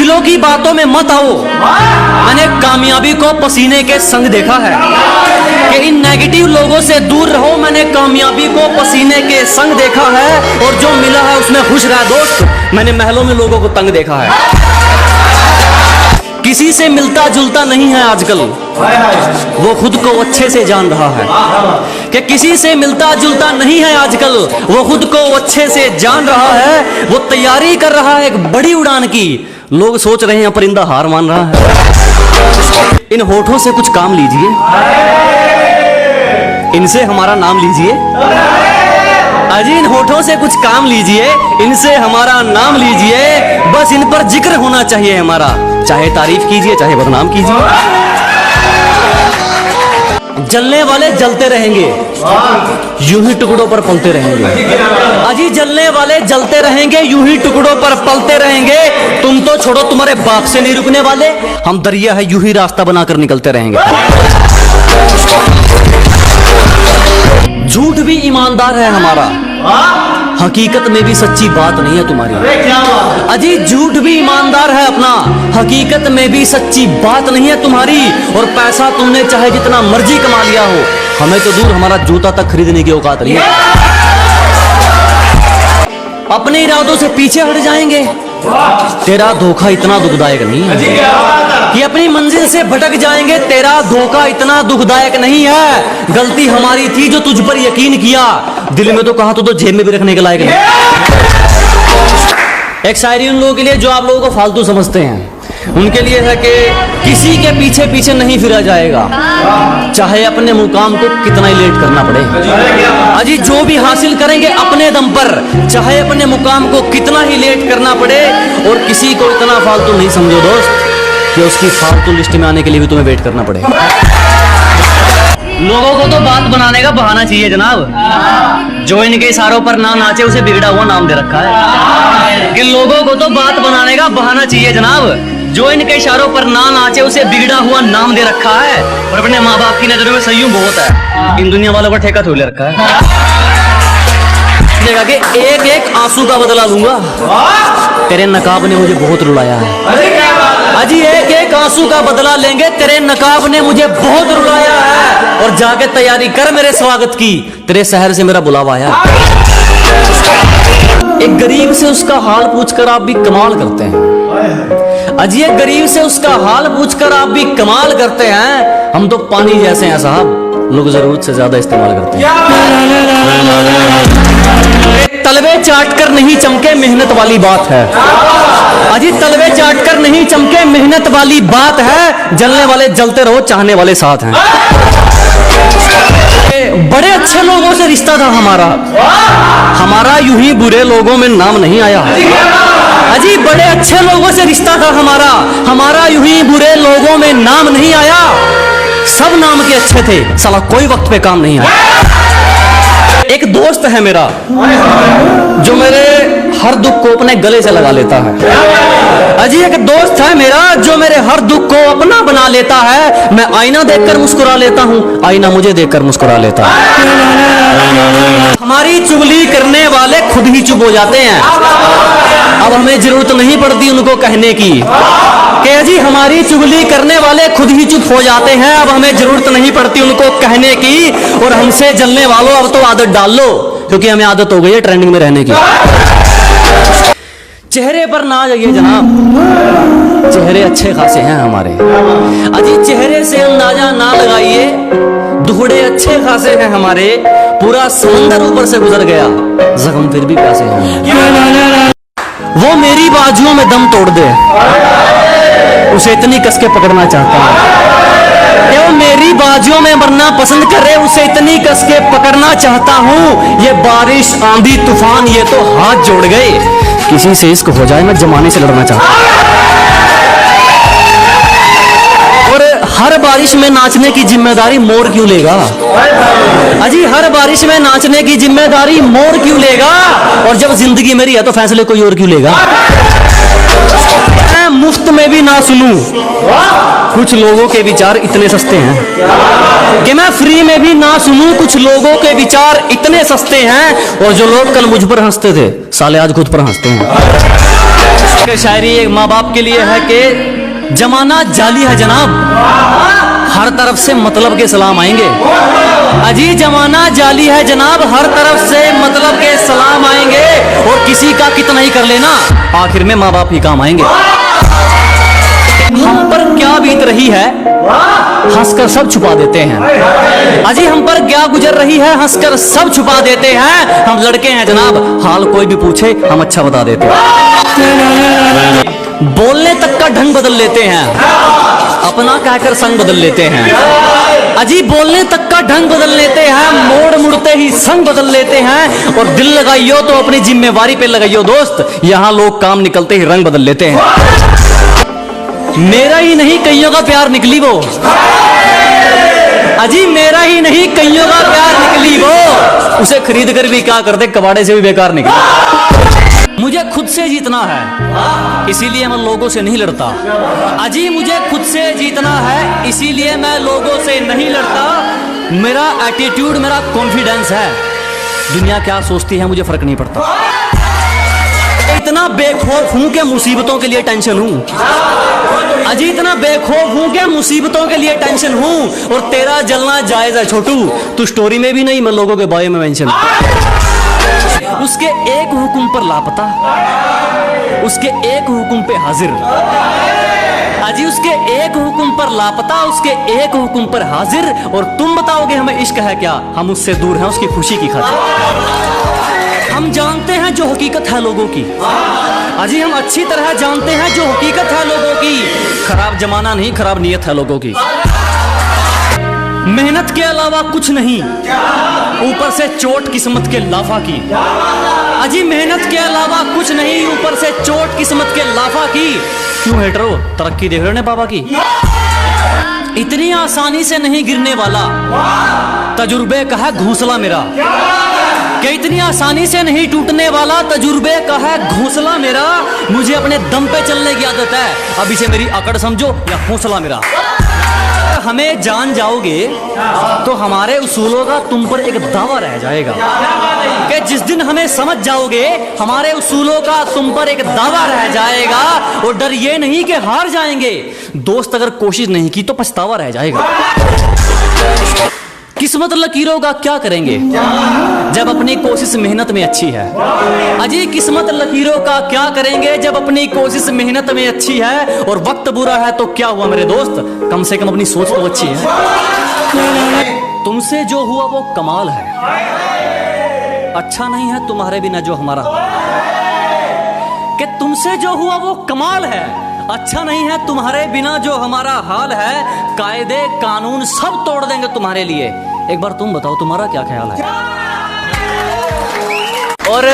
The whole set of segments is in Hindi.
दिलों की बातों में मत आओ। मैंने कामयाबी को पसीने के संग देखा है कि इन नेगेटिव लोगों से दूर रहो। मैंने कामयाबी को पसीने के संग देखा है और जो मिला है उसमें खुश रहा दोस्त। मैंने महलों में लोगों को तंग देखा है। किसी से मिलता जुलता नहीं है आजकल, वो खुद को अच्छे से जान रहा है कि किसी से मिलता जुलता नहीं है आजकल, वो खुद को अच्छे से जान रहा है। वो तैयारी कर रहा है एक बड़ी उड़ान की। लोग सोच रहे हैं परिंदा हार मान रहा है। इन होठों से कुछ काम लीजिए, इनसे हमारा नाम लीजिए। अजी इन होठों से कुछ काम लीजिए, इनसे हमारा नाम लीजिए। बस इन पर जिक्र होना चाहिए हमारा, चाहे तारीफ कीजिए चाहे बदनाम कीजिए। जलने वाले जलते रहेंगे, यूं ही टुकड़ों पर पलते रहेंगे। अजी जलने वाले जलते रहेंगे, यूं ही टुकड़ों पर पलते रहेंगे। तुम तो छोड़ो, तुम्हारे बाप से नहीं रुकने वाले। हम दरिया है, यूं ही रास्ता बनाकर निकलते रहेंगे। झूठ भी ईमानदार है हमारा, हकीकत में भी सच्ची बात नहीं है तुम्हारी। अजी झूठ भी ईमानदार है अपना, हकीकत में भी सच्ची बात नहीं है तुम्हारी। और पैसा तुमने चाहे जितना मर्जी कमा लिया हो, हमें तो दूर हमारा जूता तक खरीदने की औकात नहीं है। अपने इरादों से पीछे हट जाएंगे। तेरा धोखा इतना दुखदायक नहीं है कि अपनी मंजिल से भटक जाएंगे। तेरा धोखा इतना दुखदायक नहीं है। गलती हमारी थी जो तुझ पर यकीन किया। दिल में तो कहा तो जेब में भी रखने के लायक नहीं। एक शायरी उन लोगों के लिए जो आप लोगों को फालतू समझते हैं, उनके लिए है कि किसी के पीछे पीछे नहीं फिरा जाएगा, चाहे अपने मुकाम को कितना ही लेट करना पड़े। अजी जो भी हासिल करेंगे अपने दम पर, चाहे अपने मुकाम को कितना ही लेट करना पड़े। और किसी को इतना फालतू नहीं समझो दोस्त कि उसकी फालतू लिस्ट में आने के लिए भी तुम्हें वेट करना पड़े। लोगों को तो बात बनाने का बहाना चाहिए जनाब। जो इनके इशारों पर ना नाचे उसे बिगड़ा हुआ नाम दे रखा है। कि लोगों को तो बात बनाने का बहाना चाहिए जनाब। जो इनके इशारों पर ना नाचे उसे बिगड़ा हुआ नाम दे रखा है। और अपने माँ बाप की नजरों में सही बहुत है। इन दुनिया वालों का ठेका थोड़े रखा है। देखा कि एक एक आंसू का बदला लूंगा। तेरे नकाब ने मुझे बहुत रुलाया है। अजी एक एक आंसू का बदला लेंगे। तेरे नकाब ने मुझे बहुत रुलाया है। और जाके तैयारी कर मेरे स्वागत की, तेरे शहर से मेरा बुलावा आया। एक गरीब से उसका हाल पूछकर आप भी कमाल करते हैं। अजी एक गरीब से उसका हाल पूछकर आप भी कमाल करते हैं। हम तो पानी जैसे हैं साहब, लोग जरूरत से ज्यादा इस्तेमाल करते हैं। तलवे चाट कर नहीं चमके मेहनत वाली बात है। अजी तलवे चाट कर नहीं चमके मेहनत वाली बात है। जलने वाले जलते रहो, चाहने वाले साथ हैं। बड़े अच्छे लोगों से रिश्ता था हमारा यूं ही बुरे लोगों में नाम नहीं आया। अजी बड़े अच्छे लोगों से रिश्ता था हमारा यूं ही बुरे लोगों में नाम नहीं आया। सब नाम के अच्छे थे, साला कोई वक्त पे काम नहीं आया। एक दोस्त है मेरा जो मेरे हर दुख को अपने गले से लगा लेता है। अजी एक दोस्त है मेरा जो मेरे हर दुख को अपना बना लेता है। मैं आईना देखकर मुस्कुरा लेता हूँ, आईना मुझे देखकर मुस्कुरा लेता है। हमारी चुगली करने वाले खुद ही चुप हो जाते हैं। अब हमें जरूरत नहीं पड़ती उनको कहने की कि अजी हमारी चुगली करने वाले खुद ही चुप हो जाते हैं। अब हमें जरूरत नहीं पड़ती उनको कहने की। और हमसे जलने वालों अब तो आदत डाल लो, क्योंकि हमें आदत हो गई है ट्रेंडिंग में रहने की। चेहरे पर ना जाइए जनाब, चेहरे अच्छे खासे हैं हमारे। अजी चेहरे से अंदाजा ना लगाइए, दुखड़े अच्छे खासे हैं हमारे। पूरा समंदर ऊपर से गुजर गया, जख्म फिर भी प्यासे हैं। वो मेरी बाजुओं में दम तोड़ दे, उसे इतनी कस के पकड़ना चाहता हूँ। वो मेरी बाजुओं में मरना पसंद करे, उसे इतनी कस के पकड़ना चाहता हूँ। ये बारिश आंधी तूफान ये तो हाथ जोड़ गए, किसी से इश्क हो जाए मैं जमाने से लड़ना चाहता हूँ। और हर बारिश में नाचने की जिम्मेदारी मोर क्यों लेगा? अजी हर बारिश में नाचने की जिम्मेदारी मोर क्यों लेगा? और जब जिंदगी मेरी है तो फैसले कोई और क्यों लेगा? मैं मुफ्त में भी ना सुनूं, कुछ लोगों के विचार इतने सस्ते हैं कि मैं फ्री में भी ना सुनूं। कुछ लोगों के विचार इतने सस्ते हैं, और जो लोग कल मुझ पर हंसते थे साले आज खुद पर हंसते हैं। कि शायरी एक माँ बाप के लिए है कि जमाना जाली है जनाब, हर तरफ से मतलब के सलाम आएंगे। अजी जमाना जाली है जनाब, हर तरफ से मतलब के सलाम आएंगे, और किसी का कितना ही कर लेना आखिर में माँ बाप ही काम आएंगे। हम पर क्या बीत रही है हंसकर सब छुपा देते हैं। अजी हम पर क्या गुजर रही है हंसकर सब छुपा देते हैं। हम लड़के हैं जनाब, हाल कोई भी पूछे हम अच्छा बता देते हैं। बोलने तक का ढंग बदल लेते हैं, अपना कहकर संग बदल लेते हैं। अजी बोलने तक का ढंग बदल लेते हैं, मोड़ मुड़ते ही संग बदल लेते हैं। और दिल लगाइयो तो अपनी जिम्मेवारी पे लगाइयो दोस्त, यहाँ लोग काम निकलते ही रंग बदल लेते हैं। मेरा ही नहीं कईयों का प्यार निकली वो, अजी मेरा ही नहीं कईयों का प्यार निकली वो, उसे खरीद कर भी क्या करते कबाड़े से भी बेकार निकली। मुझे खुद से जीतना है इसीलिए मैं लोगों से नहीं लड़ता। अजी मुझे खुद से जीतना है इसीलिए मैं लोगों से नहीं लड़ता। मेरा एटीट्यूड मेरा कॉन्फिडेंस है, दुनिया क्या सोचती है मुझे फर्क नहीं पड़ता। इतना बेखौफ हूं कि मुसीबतों के लिए टेंशन हूं। अजी इतना बेखौफ हूं कि मुसीबतों के लिए टेंशन हूं। और तेरा जलना जायज है छोटू, तू स्टोरी में भी नहीं मैं लोगों के बारे में मेंशन। उसके एक हुक्म पर लापता, उसके एक हुक्म पे हाजिर। अजी उसके एक हुक्म पर लापता, उसके एक हुक्म पर हाजिर। और तुम बताओगे हमें इश्क है क्या, हम उससे दूर हैं उसकी खुशी की खातिर। हम जानते हैं जो हकीकत है लोगों की, अजी हम अच्छी तरह जानते हैं जो हकीकत है लोगों की। खराब जमाना नहीं खराब नीयत है लोगों की। मेहनत के अलावा कुछ नहीं, ऊपर से चोट किस्मत के लाफा की। अजी मेहनत के अलावा कुछ नहीं, ऊपर से चोट किस्मत के लाफा की। क्यों हेटरो तरक्की देख रहे हो बाबा की। इतनी आसानी से नहीं गिरने वाला, तजुर्बे का है घोंसला मेरा। कि इतनी आसानी से नहीं टूटने वाला, तजुर्बे का है घोंसला मेरा। मुझे अपने दम पे चलने की आदत है, अब इसे मेरी अकड़ समझो या हौसला मेरा। हमें जान जाओगे तो हमारे उसूलों का तुम पर एक दावा रह जाएगा। कि जिस दिन हमें समझ जाओगे हमारे उसूलों का तुम पर एक दावा रह जाएगा। और डर ये नहीं कि हार जाएंगे, दोस्त अगर कोशिश नहीं की तो पछतावा रह जाएगा। किस्मत लकीरों का क्या करेंगे जब अपनी कोशिश मेहनत में अच्छी है। अजी किस्मत लकीरों का क्या करेंगे जब अपनी कोशिश मेहनत में अच्छी है। और वक्त बुरा है तो क्या हुआ मेरे दोस्त, कम से कम अपनी सोच तो अच्छी है। तुमसे जो हुआ वो कमाल है, अच्छा नहीं है तुम्हारे बिना जो हमारा। कि तुमसे जो हुआ वो कमाल है, अच्छा नहीं है तुम्हारे बिना जो हमारा हाल है। कायदे कानून सब तोड़ देंगे तुम्हारे लिए। एक बार तुम बताओ तुम्हारा क्या ख्याल है। और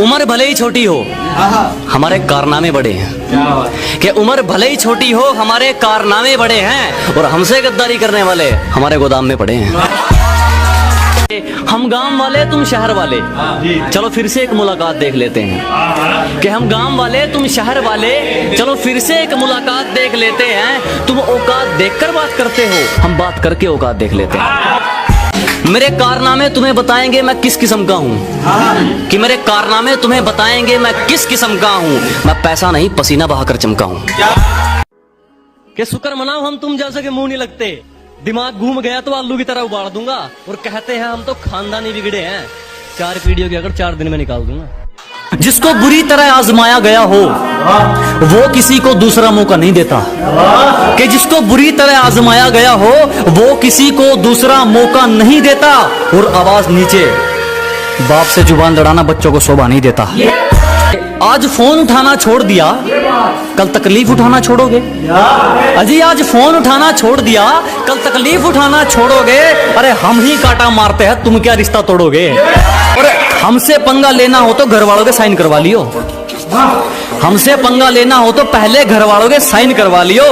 उम्र भले ही छोटी हो हमारे कारनामे बड़े हैं। कि उम्र भले ही छोटी हो हमारे कारनामे बड़े हैं। और हमसे गद्दारी करने वाले हमारे गोदाम में पड़े हैं। हम गांव वाले तुम शहर वाले, चलो फिर से एक मुलाकात देख लेते हैं। कि हम गांव वाले तुम शहर वाले, चलो फिर से एक मुलाकात देख लेते हैं। तुम औकात देखकर बात करते हो, हम बात करके औकात देख लेते हैं। मेरे कारनामे तुम्हें बताएंगे मैं किस किस्म का हूँ। कि मेरे कारनामे तुम्हें बताएंगे मैं किस किस्म का हूँ। मैं पैसा नहीं पसीना बहाकर चमका हूँ। कि शुक्र मनाओ हम तुम जैसे के मुंह नहीं लगते, दिमाग घूम गया तो आलू की तरह उबाल दूंगा। और कहते हैं हम तो खानदानी बिगड़े हैं, 4 पीढ़ियों की अगर 4 दिन में निकाल दूंगा। जिसको बुरी तरह आजमाया गया हो वो किसी को दूसरा मौका नहीं देता। कि जिसको बुरी तरह आजमाया गया हो वो किसी को दूसरा मौका नहीं देता। और आवाज नीचे, बाप से जुबान लड़ाना बच्चों को शोभा नहीं देता। आज फोन उठाना छोड़ दिया कल तकलीफ उठाना छोड़ोगे। अजी आज फोन उठाना छोड़ दिया कल तकलीफ उठाना छोड़ोगे। अरे हम ही कांटा मारते हैं तुम क्या रिश्ता तोड़ोगे। और हमसे पंगा लेना हो तो घर वालों के साइन करवा लियो। हमसे पंगा लेना हो तो पहले घर वालों के साइन करवा लियो।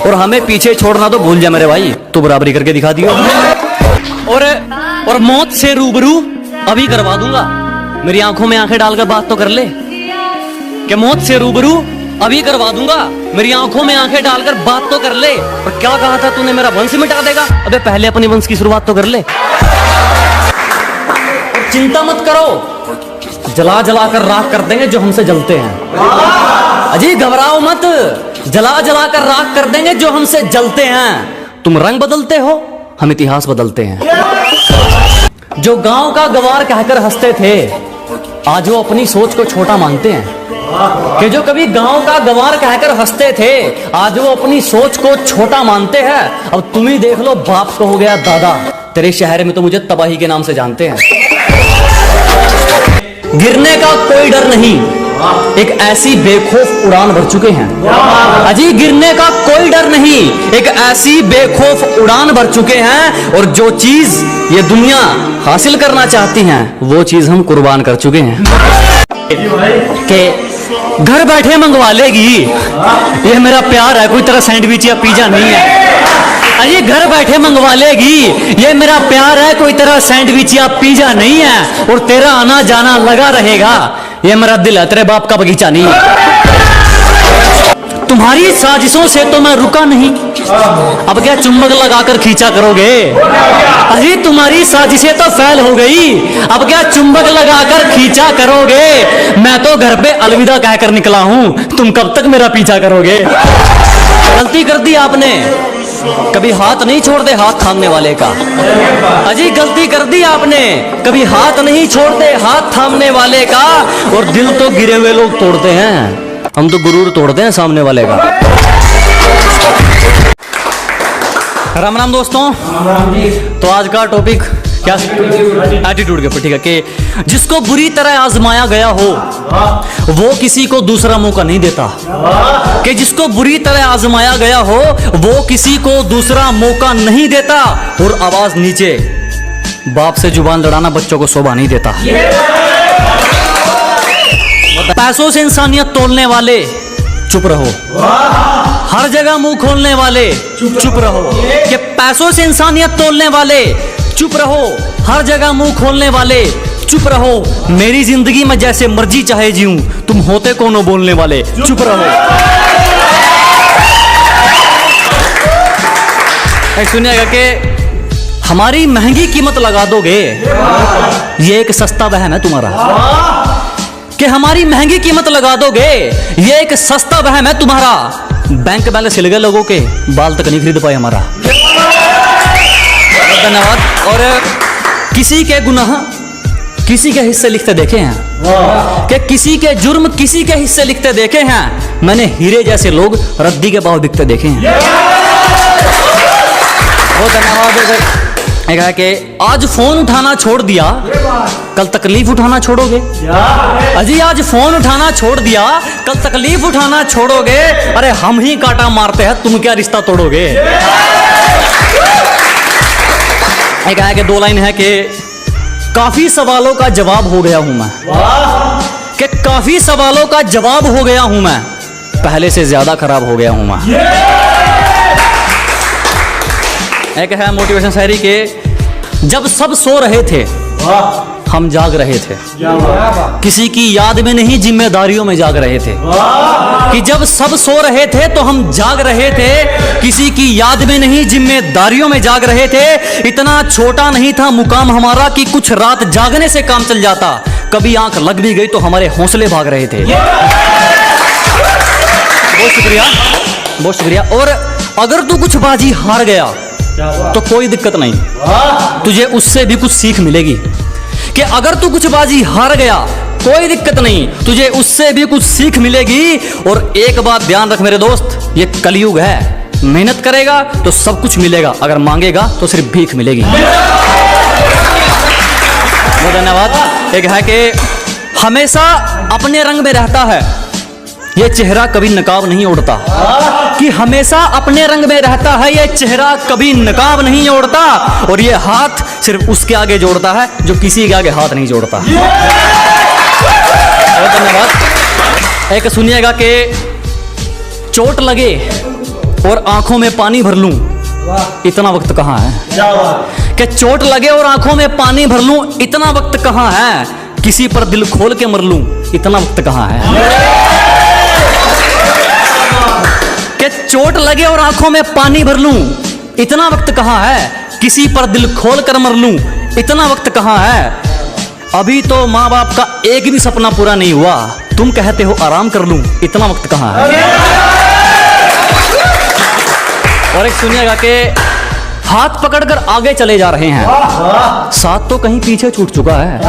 और हमें पीछे छोड़ना तो भूल जा मेरे भाई, तू बराबरी करके दिखा दियो। और मौत से रूबरू अभी करवा दूंगा, मेरी आंखों में आंखें डालकर बात तो कर ले। कि मौत से रूबरू अभी करवा दूंगा, मेरी आंखों में आंखें डालकर बात तो कर ले। और क्या कहा था तूने मेरा वंश मिटा देगा, अबे पहले अपनी वंश की शुरुआत तो कर ले। और चिंता मत करो, जला जला कर राख कर देंगे जो हमसे जलते हैं। अजी घबराओ मत, जला जला कर राख कर देंगे जो हमसे जलते हैं। तुम रंग बदलते हो, हम इतिहास बदलते हैं। जो गांव का गवार कहकर हंसते थे, आज वो अपनी सोच को छोटा मानते हैं। कि जो कभी गांव का गवार कहकर हंसते थे, आज वो अपनी सोच को छोटा मानते हैं। अब तुम ही देख लो, बाप को हो गया दादा। तेरे शहर में तो मुझे तबाही के नाम से जानते हैं। गिरने का कोई डर नहीं, एक ऐसी बेखौफ उड़ान भर चुके हैं। अजी गिरने का कोई डर नहीं, एक ऐसी बेखौफ उड़ान भर चुके हैं। और जो चीज ये दुनिया हासिल करना चाहती है, वो चीज हम कुर्बान कर चुके हैं। कि घर बैठे मंगवा लेगी, ये मेरा प्यार है, कोई तरह सैंडविच या पिज्जा नहीं है। अरे घर बैठे मंगवा लेगी, ये मेरा प्यार है, कोई तरह सैंडविच या पिज्जा नहीं है। और तेरा आना जाना लगा रहेगा, ये मेरा दिल है, तेरे बाप का बगीचा नहीं है। तुम्हारी साजिशों से तो मैं रुका नहीं, अब क्या चुंबक लगाकर खींचा करोगे? अरे तुम्हारी साजिशें तो फैल हो गई, अब क्या चुंबक लगाकर खींचा करोगे? मैं तो घर पे अलविदा कहकर निकला हूं, तुम कब तक मेरा पीछा करोगे? गलती कर दी आपने, कभी हाथ नहीं छोड़ते हाथ थामने वाले का। अजी गलती कर दी आपने, कभी हाथ नहीं छोड़ते हाथ थामने वाले का। और दिल तो गिरे हुए लोग तोड़ते हैं, हम तो गुरूर तोड़ते हैं सामने वाले का। राम राम दोस्तों। तो आज का टॉपिक क्या? एटीट्यूड के ऊपर, ठीक है। कि जिसको बुरी तरह आजमाया गया हो, वो किसी को दूसरा मौका नहीं देता। कि जिसको बुरी तरह आजमाया गया हो, वो किसी को दूसरा मौका नहीं देता। और आवाज नीचे, बाप से जुबान लड़ाना बच्चों को शोभा नहीं देता। पैसों से इंसानियत तोलने वाले चुप रहो, हर जगह मुंह खोलने वाले चुप रहो। कि पैसों से इंसानियत तोलने वाले चुप रहो, हर जगह मुंह खोलने वाले चुप रहो। मेरी जिंदगी में जैसे मर्जी चाहे जीऊं, तुम होते कौन हो बोलने वाले, चुप रहो। सुनिएगा कि हमारी महंगी कीमत लगा दोगे, ये एक सस्ता वहम है तुम्हारा। कि हमारी महंगी कीमत लगा दोगे, ये एक सस्ता वहम है तुम्हारा। बैंक बैलेंस हिल गए लोगों के, बाल तक नहीं खरीद पाए हमारा। धन्यवाद। और किसी के गुनाह किसी के हिस्से लिखते देखे हैं, कि किसी के जुर्म किसी के हिस्से लिखते देखे हैं। मैंने हीरे जैसे लोग रद्दी के भाव बिकते देखे हैं। बहुत धन्यवाद। एक है कि आज फोन उठाना छोड़ दिया, कल तकलीफ उठाना छोड़ोगे। अजी आज फोन उठाना छोड़ दिया, कल तकलीफ उठाना छोड़ोगे। अरे हम ही कांटा मारते हैं, तुम क्या रिश्ता तोड़ोगे? एक है कि दो लाइन है कि काफी सवालों का जवाब हो गया हूं मैं। कि काफी सवालों का जवाब हो गया हूं मैं, पहले से ज्यादा खराब हो गया हूं मैं। एक है मोटिवेशन शायरी के, जब सब सो रहे थे हम जाग रहे थे, किसी की याद में नहीं जिम्मेदारियों में जाग रहे थे। कि जब सब सो रहे थे तो हम जाग रहे थे, किसी की याद में नहीं जिम्मेदारियों में जाग रहे थे। इतना छोटा नहीं था मुकाम हमारा कि कुछ रात जागने से काम चल जाता। कभी आंख लग भी गई तो हमारे हौसले भाग रहे थे। बहुत शुक्रिया, बहुत शुक्रिया। और अगर तू कुछ बाजी हार गया तो कोई दिक्कत नहीं, तुझे उससे भी कुछ सीख मिलेगी। कि अगर तू कुछ बाजी हार गया कोई दिक्कत नहीं, तुझे उससे भी कुछ सीख मिलेगी। और एक बात ध्यान रख मेरे दोस्त, ये कलयुग है, मेहनत करेगा तो सब कुछ मिलेगा, अगर मांगेगा तो सिर्फ भीख मिलेगी। बहुत धन्यवाद। एक है कि हमेशा अपने रंग में रहता है, ये चेहरा कभी नकाब नहीं ओढ़ता। कि हमेशा अपने रंग में रहता है, ये चेहरा कभी नकाब नहीं ओढ़ता। और ये हाथ सिर्फ उसके आगे जोड़ता है जो किसी के आगे हाथ नहीं जोड़ता। बहुत धन्यवाद। एक सुनिएगा कि चोट लगे और आंखों में पानी भर लूं, इतना वक्त कहाँ है? कि चोट लगे और आंखों में पानी भर लूं, इतना वक्त कहाँ है? किसी पर दिल खोल के मर लूं, इतना वक्त कहाँ है? कि चोट लगे और आंखों में पानी भर लूं, इतना वक्त कहाँ है? किसी पर दिल खोल कर मर लूं, इतना वक्त कहाँ है? अभी तो माँ बाप का एक भी सपना पूरा नहीं हुआ, तुम कहते हो आराम कर लूं, इतना वक्त कहाँ है। और एक सुनिएगा कि हाथ पकड़कर आगे चले जा रहे हैं, साथ तो कहीं पीछे छूट चुका है।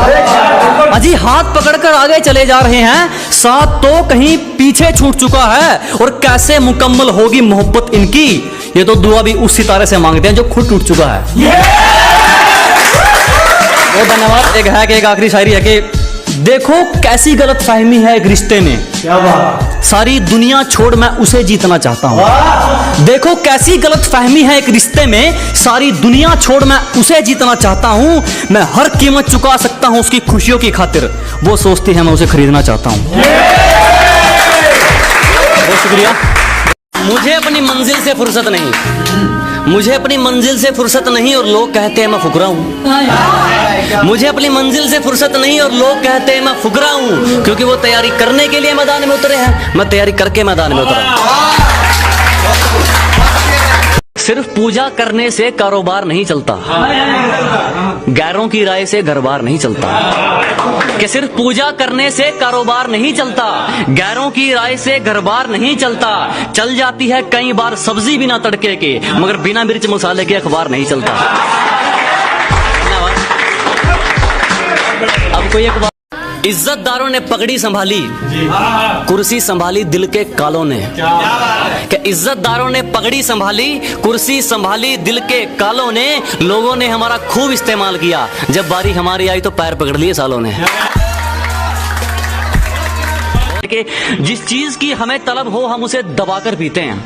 अजी हाथ पकड़कर आगे चले जा रहे हैं, साथ तो कहीं पीछे छूट चुका है। और कैसे मुकम्मल होगी मोहब्बत इनकी, ये तो दुआ भी उस सितारे से मांगते हैं जो खुद टूट चुका है। बहुत धन्यवाद। एक है कि एक आखिरी शायरी है कि देखो कैसी गलत फहमी है एक रिश्ते में, क्या बात, सारी दुनिया छोड़ मैं उसे जीतना चाहता हूँ। देखो कैसी गलत फहमी है एक रिश्ते में, सारी दुनिया छोड़ मैं उसे जीतना चाहता हूँ। मैं हर कीमत चुका सकता हूँ उसकी खुशियों की खातिर, वो सोचती है मैं उसे खरीदना चाहता हूँ। बहुत शुक्रिया। मुझे अपनी मंजिल से फुर्सत नहीं, मुझे अपनी मंजिल से फुर्सत नहीं और लोग कहते हैं मैं फुकरा हूँ। मुझे अपनी मंजिल से फुर्सत नहीं और लोग कहते हैं मैं फुकरा हूँ, क्योंकि वो तैयारी करने के लिए मैदान में उतरे हैं, मैं तैयारी करके मैदान में उतरा हूँ। सिर्फ पूजा करने से कारोबार नहीं चलता, गैरों की राय से घर बार नहीं चलता। कि सिर्फ पूजा करने से कारोबार नहीं चलता, गैरों की राय से घर बार नहीं चलता। चल जाती है कई बार सब्जी बिना तड़के के, मगर बिना मिर्च मसाले के अखबार नहीं चलता। अब कोई एक इज्जतदारों ने पगड़ी संभाली, कुर्सी संभाली दिल के कालों ने। कि इज्जतदारों ने पगड़ी संभाली, कुर्सी संभाली दिल के कालों ने। लोगों ने हमारा खूब इस्तेमाल किया, जब बारी हमारी आई तो पैर पकड़ लिए सालों ने। कि जिस चीज की हमें तलब हो हम उसे दबाकर पीते हैं,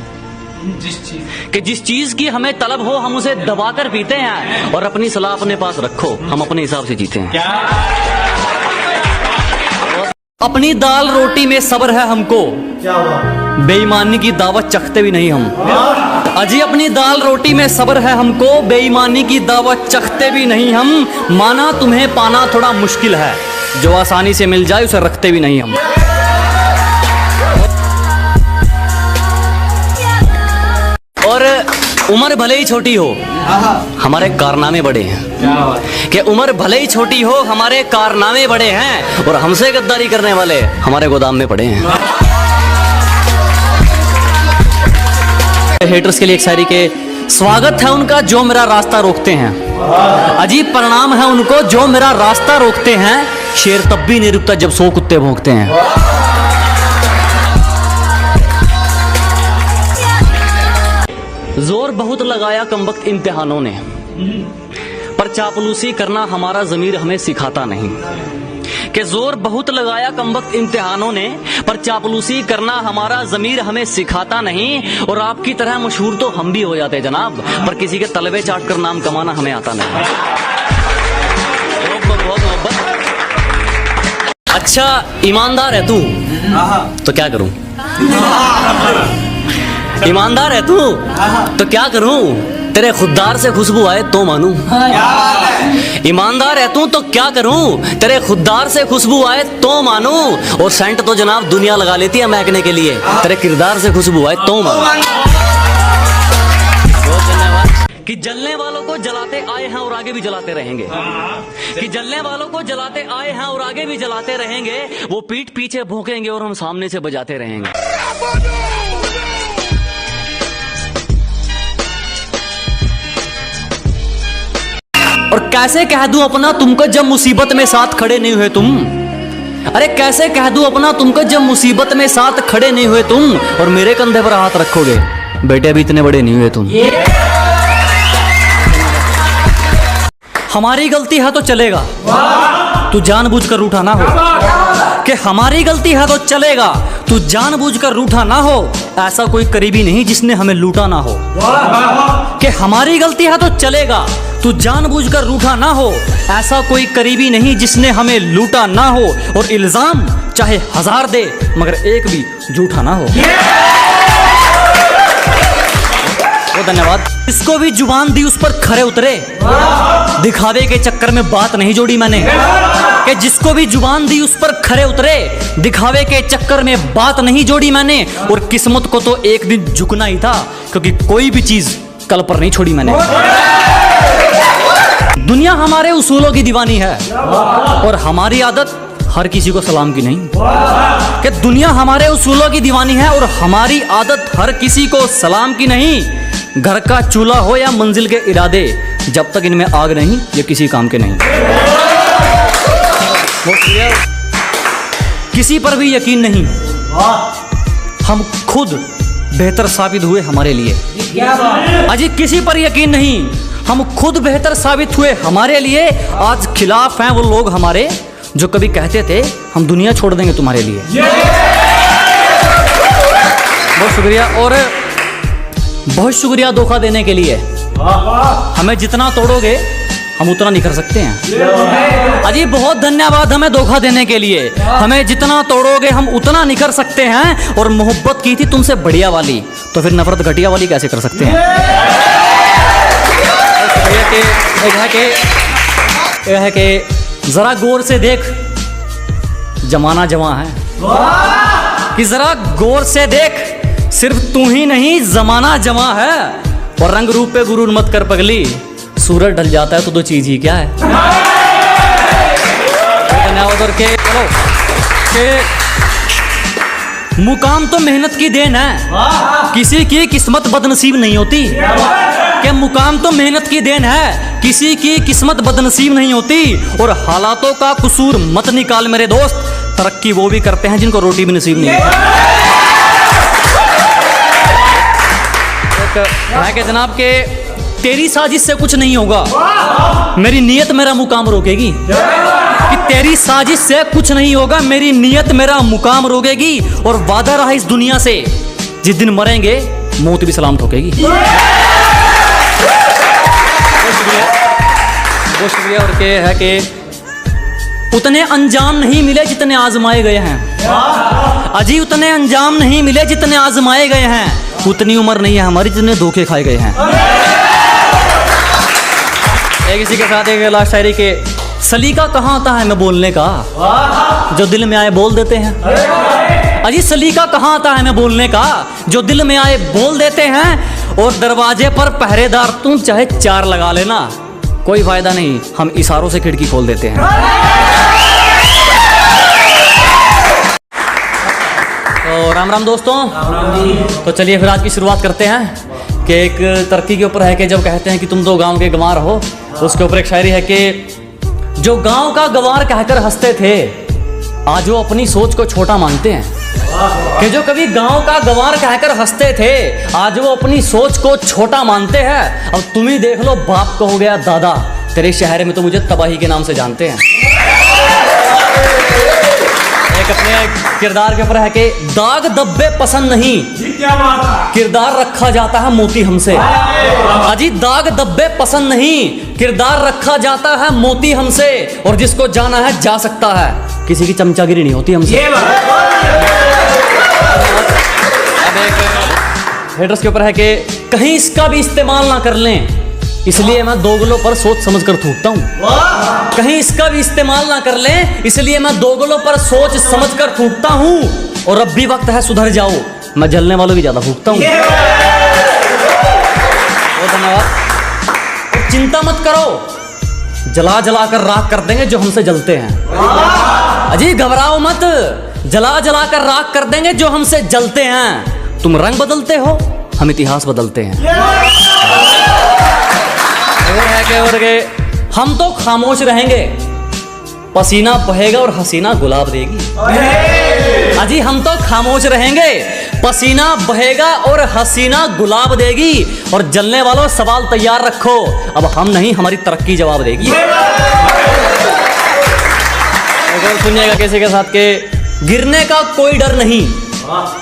जिस चीज की हमें तलब हो हम उसे दबाकर पीते हैं। और अपनी सलाह अपने पास रखो, हम अपने हिसाब से जीते हैं। अपनी दाल रोटी में सब्र है हमको, बेईमानी की दावत चखते भी नहीं हम। अजी अपनी दाल रोटी में सब्र है हमको, बेईमानी की दावत चखते भी नहीं हम। माना तुम्हें पाना थोड़ा मुश्किल है, जो आसानी से मिल जाए उसे रखते भी नहीं हम। और उम्र भले ही छोटी हो हमारे कारनामे बड़े हैं। कि उम्र भले ही छोटी हो हमारे कारनामे बड़े हैं, और हमसे गद्दारी करने वाले हमारे गोदाम में पड़े हैं। हेटर्स के लिए एक शायरी के स्वागत है उनका जो मेरा रास्ता रोकते हैं, अजीब परिणाम है उनको जो मेरा रास्ता रोकते हैं। शेर तब भी नहीं रुकता जब 100 कुत्ते भौंकते हैं। जोर बहुत लगाया कमबख्त इम्तिहानों ने, पर चापलूसी करना हमारा ज़मीर हमें सिखाता नहीं। कि जोर बहुत लगाया कमबख्त इम्तिहानों ने, पर चापलूसी करना हमारा ज़मीर हमें सिखाता नहीं। और आपकी तरह मशहूर तो हम भी हो जाते जनाब, पर किसी के तलबे चाट कर नाम कमाना हमें आता नहीं। बहुत मोहब्बत। अच्छा ईमानदार है तू तो क्या करूं, ईमानदार है तू तो क्या करूं, तेरे खुददार से खुशबू आए तो मानूं। ईमानदार है तू तो क्या करूं, तेरे खुददार से खुशबू आए तो मानूं। और सेंट तो जनाब दुनिया लगा लेती है महकने के लिए, तेरे किरदार से खुशबू आए तो मानूं। कि जलने वालों को जलाते आए हैं और आगे भी जलाते रहेंगे, कि जलने वालों को जलाते आए हैं और आगे भी जलाते रहेंगे। वो पीठ पीछे भौंकेंगे और हम सामने से बजाते रहेंगे। और कैसे कह दूं अपना तुमको जब मुसीबत में साथ खड़े नहीं हुए तुम। अरे कैसे कह दूं अपना तुमको जब मुसीबत में साथ खड़े नहीं हुए तुम। और मेरे कंधे पर हाथ रखोगे, बेटे अभी इतने बड़े नहीं हुए तुम। हमारी गलती है तो चलेगा, तू जानबूझकर रूठा ना हो। कि हमारी गलती है तो चलेगा, तू जानबूझकर रूठा ना हो। ऐसा कोई करीबी नहीं जिसने हमें लूटा ना हो। कि हमारी गलती है तो चलेगा, तू जानबूझकर रूठा ना हो। ऐसा कोई करीबी नहीं जिसने हमें लूटा ना हो। और इल्जाम चाहे 1000 दे मगर एक भी झूठा ना हो। धन्यवाद। इसको भी जुबान दी उस पर खरे उतरे, दिखावे के चक्कर में बात नहीं जोड़ी मैंने। कि जिसको भी जुबान दी उस पर खरे उतरे, दिखावे के चक्कर में बात नहीं जोड़ी मैंने। और किस्मत को तो एक दिन झुकना ही था, क्योंकि कोई भी चीज कल पर नहीं छोड़ी मैंने। दुनिया हमारे उसूलों की दीवानी है, और हमारी आदत हर किसी को सलाम की नहीं। कि दुनिया हमारे उसूलों की दीवानी है और हमारी आदत हर किसी को सलाम की नहीं। घर का चूल्हा हो या मंजिल के इरादे, जब तक इनमें आग नहीं ये किसी काम के नहीं। किसी पर भी यकीन नहीं, हम खुद बेहतर साबित हुए हमारे लिए। अजी किसी पर यकीन नहीं, हम खुद बेहतर साबित हुए हमारे लिए। आज खिलाफ हैं वो लोग हमारे जो कभी कहते थे हम दुनिया छोड़ देंगे तुम्हारे लिए। बहुत शुक्रिया, और बहुत शुक्रिया धोखा देने के लिए। हमें जितना तोड़ोगे हम उतना निखर सकते हैं। अजी बहुत धन्यवाद हमें धोखा देने के लिए। हमें जितना तोड़ोगे हम उतना निखर सकते हैं। और मोहब्बत की थी तुमसे बढ़िया वाली, तो फिर नफरत घटिया वाली कैसे कर सकते हैं। एक है कि जरा गौर से देख जमाना जवां है, कि जरा गौर से देख सिर्फ तू ही नहीं जमाना जवां है। और रंग रूप पे गुरूर मत कर पगली, सूरज ढल जाता है तो दो चीज ही क्या है। धन्यवाद। के चलो के मुकाम तो मेहनत की देन है, किसी की किस्मत बदनसीब नहीं होती। के मुकाम तो मेहनत की देन है, किसी की किस्मत बदनसीब नहीं होती। और हालातों का कसूर मत निकाल मेरे दोस्त, तरक्की वो भी करते हैं जिनको रोटी भी नसीब नहीं होती। है कि जनाब के तेरी साजिश से कुछ नहीं होगा, मेरी नीयत मेरा मुकाम रोकेगी। कि तेरी साजिश से कुछ नहीं होगा, मेरी नीयत मेरा मुकाम रोकेगी। और वादा रहा इस दुनिया से, जिस दिन मरेंगे मौत भी सलाम ठोकेगी। बहुत शुक्रिया। और के है कि उतने अंजाम नहीं मिले जितने आजमाए गए हैं। अजी उतने अंजाम नहीं मिले जितने आजमाए गए हैं। उतनी उम्र नहीं है हमारी जितने धोखे खाए गए हैं। एक इसी के साथ एक लास्ट शायरी के, सलीका कहाँ आता है मैं बोलने का, जो दिल में आए बोल देते हैं। अजी सलीका कहाँ आता है मैं बोलने का, जो दिल में आए बोल देते हैं। और दरवाजे पर पहरेदार तुम चाहे 4 लगा लेना, कोई फायदा नहीं, हम इशारों से खिड़की खोल देते हैं। तो राम राम दोस्तों। तो चलिए फिर आज की शुरुआत करते हैं कि एक तरक्की के ऊपर है कि जब कहते हैं कि तुम तो गांव के गंवार हो, उसके ऊपर एक शायरी है कि जो गांव का गंवार कहकर हंसते थे आज वो अपनी सोच को छोटा मानते हैं। कि जो कभी गांव का गंवार कहकर हंसते थे आज वो अपनी सोच को छोटा मानते हैं। अब तुम ही देख लो, बाप को हो गया दादा, तेरे शहर में तो मुझे तबाही के नाम से जानते हैं। एक अपने किरदार के ऊपर है कि दाग धब्बे पसंद नहीं, किरदार रखा जाता है मोती हमसे। अजी दाग धब्बे पसंद नहीं, किरदार रखा जाता है मोती हमसे। और जिसको जाना है जा सकता है, किसी की चमचागिरी नहीं होती हमसे। अब एक हेडर्स के ऊपर है कि कहीं इसका भी इस्तेमाल ना कर लें, इसलिए मैं दोगलों पर सोच समझ कर थूकता हूँ। कहीं इसका भी इस्तेमाल ना कर लें, इसलिए मैं दोगलों पर सोच समझ कर थूकता हूँ। और अब भी वक्त है सुधर जाओ, मैं जलने वालों की ज्यादा फूकता हूँ। बहुत धन्यवाद। चिंता मत करो, जला जला कर राख कर देंगे जो हमसे जलते हैं। अजी घबराओ मत, जला जला कर राख कर देंगे जो हमसे जलते हैं। तुम रंग बदलते हो, हम इतिहास बदलते हैं। और हम तो खामोश रहेंगे, पसीना बहेगा और हसीना गुलाब देगी। अजी हम तो खामोश रहेंगे, पसीना बहेगा और हसीना गुलाब देगी। और जलने वालों सवाल तैयार रखो, अब हम नहीं हमारी तरक्की जवाब देगी। सुनिएगा कैसे के साथ के, गिरने का कोई डर नहीं,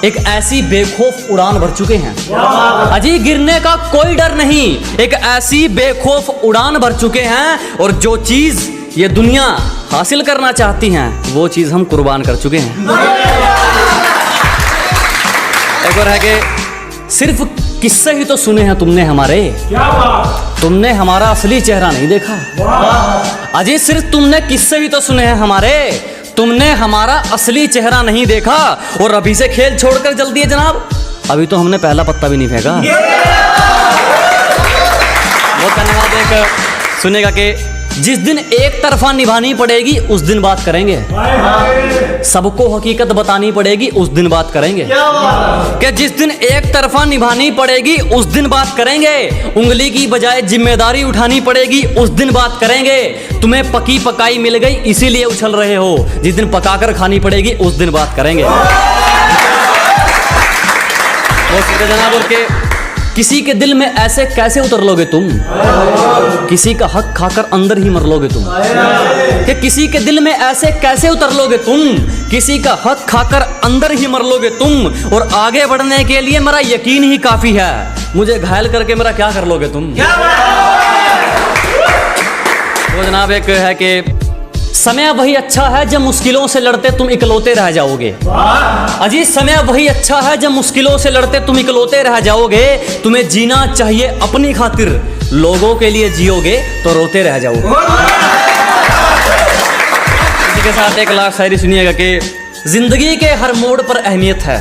एक ऐसी बेखौफ उड़ान भर चुके हैं। अजी गिरने का कोई डर नहीं, एक ऐसी बेखौफ उड़ान भर चुके हैं। और जो चीज ये दुनिया हासिल करना चाहती हैं वो चीज हम कुर्बान कर चुके हैं। एक और है कि सिर्फ किस्से ही तो सुने हैं तुमने हमारे, तुमने हमारा असली चेहरा नहीं देखा। अजी सिर्फ तुमने किस्से ही तो सुने हैं हमारे, तुमने हमारा असली चेहरा नहीं देखा। और अभी से खेल छोड़कर जल्दी दिए जनाब, अभी तो हमने पहला पत्ता भी नहीं फेंका। बहुत धन्यवाद। एक सुनेगा कि जिस दिन एक तरफा निभानी पड़ेगी उस दिन बात करेंगे, सबको हकीकत बतानी पड़ेगी उस दिन बात करेंगे। कि जिस दिन एक तरफा निभानी पड़ेगी उस दिन बात करेंगे, उंगली की बजाय जिम्मेदारी उठानी पड़ेगी उस दिन बात करेंगे। तुम्हें पकी पकाई मिल गई इसीलिए उछल रहे हो, जिस दिन पकाकर खानी पड़ेगी उस दिन बात करेंगे। जनाब और के किसी के दिल में ऐसे कैसे उतर लोगे तुम, किसी का हक खाकर अंदर ही मर लोगे तुम। कि किसी के दिल में ऐसे कैसे उतर लोगे तुम, किसी का हक खाकर अंदर ही मर लोगे तुम। और आगे बढ़ने के लिए मेरा यकीन ही काफी है, मुझे घायल करके मेरा क्या कर लोगे तुम। वो जनाब एक है कि समय वही अच्छा है जब मुश्किलों से लड़ते तुम इकलौते रह जाओगे। अजी समय वही अच्छा है जब मुश्किलों से लड़ते तुम इकलौते रह जाओगे। तुम्हें जीना चाहिए अपनी खातिर, लोगों के लिए जियोगे तो रोते रह जाओगे। इसी के साथ एक लास्ट शायरी सुनिएगा कि जिंदगी के हर मोड़ पर अहमियत है,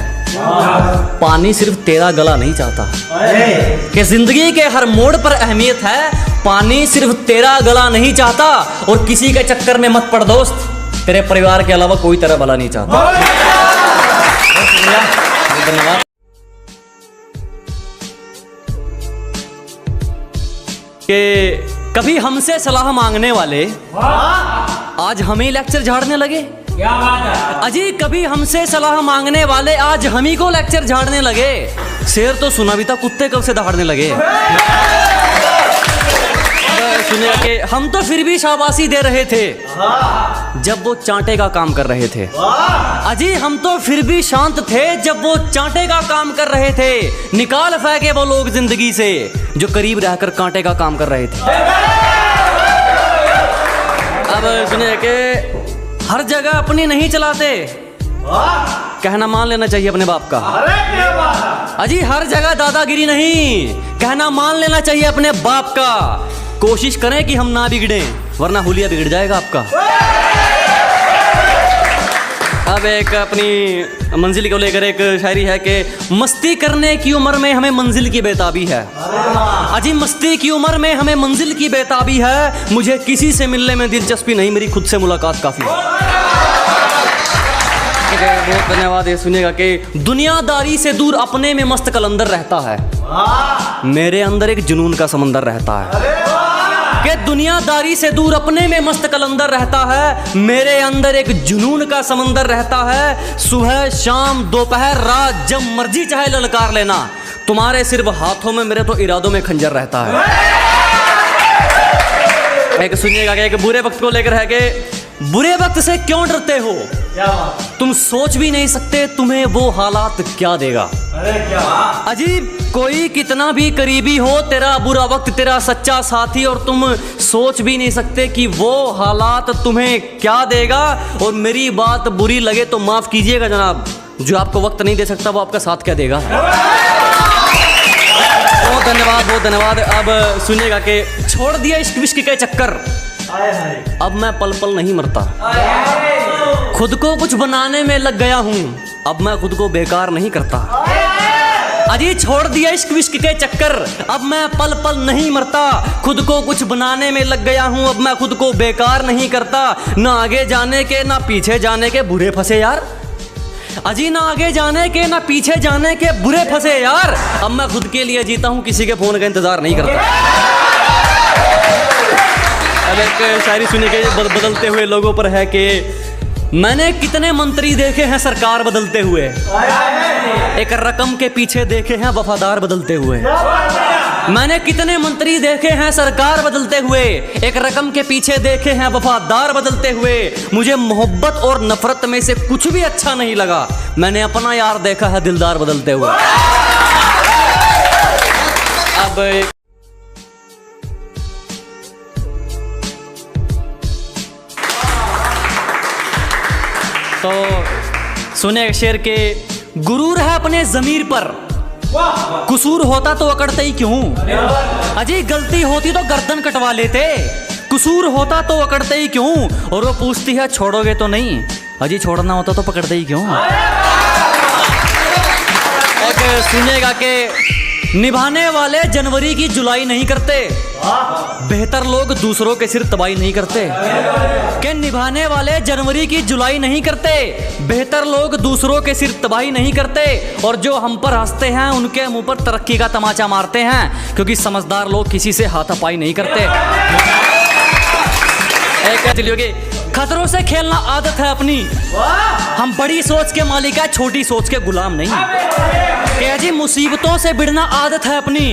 पानी सिर्फ तेरा गला नहीं चाहता। कि जिंदगी के हर मोड़ पर अहमियत है, पानी सिर्फ तेरा गला नहीं चाहता। और किसी के चक्कर में मत पड़ दोस्त, तेरे परिवार के अलावा कोई तेरा भला नहीं चाहता। धन्यवाद। कि कभी हमसे सलाह मांगने वाले आज हमें लेक्चर झाड़ने लगे। क्या बात है अजी, कभी हमसे सलाह मांगने वाले आज हम ही को लेक्चर झाड़ने लगे। शेर तो सुना भी था, कुत्ते कब से दहाड़ने लगे। सुने कि हम तो फिर भी शाबाशी दे रहे थे जब वो चांटे का काम कर रहे थे। अजी हम तो फिर भी शांत थे जब वो चांटे का काम कर रहे थे। निकाल फेंके वो लोग जिंदगी से जो करीब रहकर कांटे का काम कर रहे थे। अब सुने कि हर जगह अपनी नहीं चलाते, कहना मान लेना चाहिए अपने बाप का। अजी हर जगह दादागिरी नहीं, कहना मान लेना चाहिए अपने बाप का। कोशिश करें कि हम ना बिगड़े, वरना हुलिया बिगड़ जाएगा आपका। अब एक अपनी मंजिल को लेकर एक शायरी है कि मस्ती करने की उम्र में हमें मंजिल की बेताबी है। अजी मस्ती की उम्र में हमें मंजिल की बेताबी है। मुझे किसी से मिलने में दिलचस्पी नहीं, मेरी खुद से मुलाकात काफी है। बहुत धन्यवाद। ये सुनिएगा कि दुनियादारी से दूर अपने में मस्त कलंदर रहता है, मेरे अंदर एक जुनून का समंदर रहता है। कि दुनियादारी से दूर अपने में मस्त कलंदर रहता है, मेरे अंदर एक जुनून का समंदर रहता है। सुबह शाम दोपहर रात जब मर्जी चाहे ललकार लेना, तुम्हारे सिर्फ हाथों में मेरे तो इरादों में खंजर रहता है। एक सुनिएगा कि एक बुरे वक्त को लेकर है कि बुरे वक्त से क्यों डरते हो, तुम सोच भी नहीं सकते तुम्हें वो हालात क्या देगा। अरे क्या अजीब, कोई कितना भी करीबी हो, तेरा बुरा वक्त तेरा सच्चा साथी, और तुम सोच भी नहीं सकते कि वो हालात तुम्हें क्या देगा। और मेरी बात बुरी लगे तो माफ कीजिएगा जनाब, जो आपको वक्त नहीं दे सकता वो आपका साथ क्या देगा। बहुत धन्यवाद, बहुत धन्यवाद। अब सुनिएगा कि छोड़ दिया इश्क विश्क के चक्कर, अब मैं पल पल नहीं मरता। खुद को कुछ बनाने में लग गया हूँ, अब मैं खुद को बेकार नहीं करता। अजी छोड़ दिया इश्क विश्क के चक्कर, अब मैं पल पल नहीं मरता। खुद को कुछ बनाने में लग गया हूँ, अब मैं खुद को बेकार नहीं करता। ना आगे जाने के ना पीछे जाने के बुरे फंसे यार। अजी ना आगे जाने के ना पीछे जाने के बुरे फंसे यार। अब मैं खुद के लिए जीता हूँ, किसी के फोन का इंतजार नहीं करता। अब एक शायरी सुनी के बदलते हुए लोगों पर है कि मैंने कितने मंत्री देखे हैं सरकार बदलते हुए, एक रकम के पीछे देखे हैं वफादार बदलते हुए। मैंने कितने मंत्री देखे हैं सरकार बदलते हुए, एक रकम के पीछे देखे हैं वफादार बदलते हुए। मुझे मोहब्बत और नफरत में से कुछ भी अच्छा नहीं लगा, मैंने अपना यार देखा है दिलदार बदलते हुए। अब तो सुने शेर के गुरूर है अपने जमीर पर, कसूर होता तो अकड़ते ही क्यों। अजी गलती होती तो गर्दन कटवा लेते, कसूर होता तो अकड़ते ही क्यों। और वो पूछती है छोड़ोगे तो नहीं, अजी छोड़ना होता तो पकड़ते ही क्यों। एक सुनेगा कि निभाने वाले जनवरी की जुलाई नहीं करते, बेहतर लोग दूसरों के सिर तबाही नहीं करते। कि निभाने वाले जनवरी की जुलाई नहीं करते, बेहतर लोग दूसरों के सिर तबाही नहीं करते। और जो हम पर हंसते हैं उनके मुंह पर तरक्की का तमाचा मारते हैं, क्योंकि समझदार लोग किसी से हाथापाई नहीं करते। खतरों से खेलना आदत है अपनी, हम बड़ी सोच के मालिक है, छोटी सोच के गुलाम नहीं। क्या जी मुसीबतों से भिड़ना आदत है अपनी,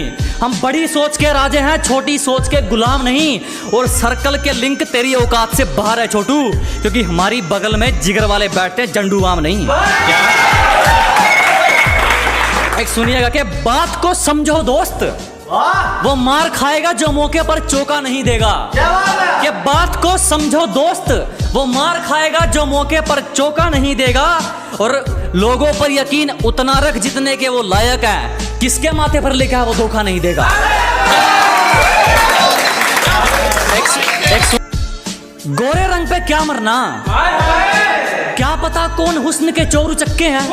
हम बड़ी सोच के राजे हैं, छोटी सोच के गुलाम नहीं। और सर्कल के लिंक तेरी औकात से बाहर है छोटू, क्योंकि हमारी बगल में जिगर वाले बैठते हैं, जंडूबाम नहीं। एक सुनिएगा कि बात को समझो दोस्त, वो मार खाएगा जो मौके पर चौका नहीं देगा। कि बात को समझो दोस्त, वो मार खाएगा जो मौके पर चौका नहीं देगा। और लोगों पर यकीन उतना रख जितने के वो लायक है, किसके माथे पर लिखा है वो धोखा नहीं देगा। गोरे रंग पे क्या मरना, क्या पता कौन हुस्न के चोर चक्के हैं।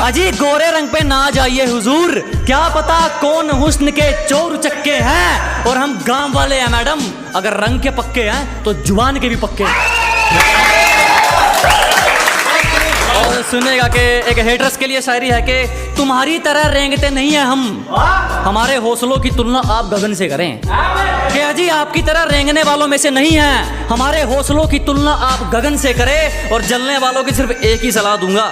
अजी गोरे रंग पे ना जाइए हुजूर, क्या पता कौन हुस्न के चोर चक्के हैं। और हम गांव वाले हैं मैडम, अगर रंग के पक्के हैं तो जुबान के भी पक्के हैं। और सुनेगा कि एक हेटर्स के लिए शायरी है कि तुम्हारी तरह रेंगते नहीं है हम, हमारे हौसलों की तुलना आप गगन से करें। क्या जी आपकी तरह रेंगने वालों में से नहीं है, हमारे हौसलों की तुलना आप गगन से करें। और जलने वालों की सिर्फ एक ही सलाह दूंगा,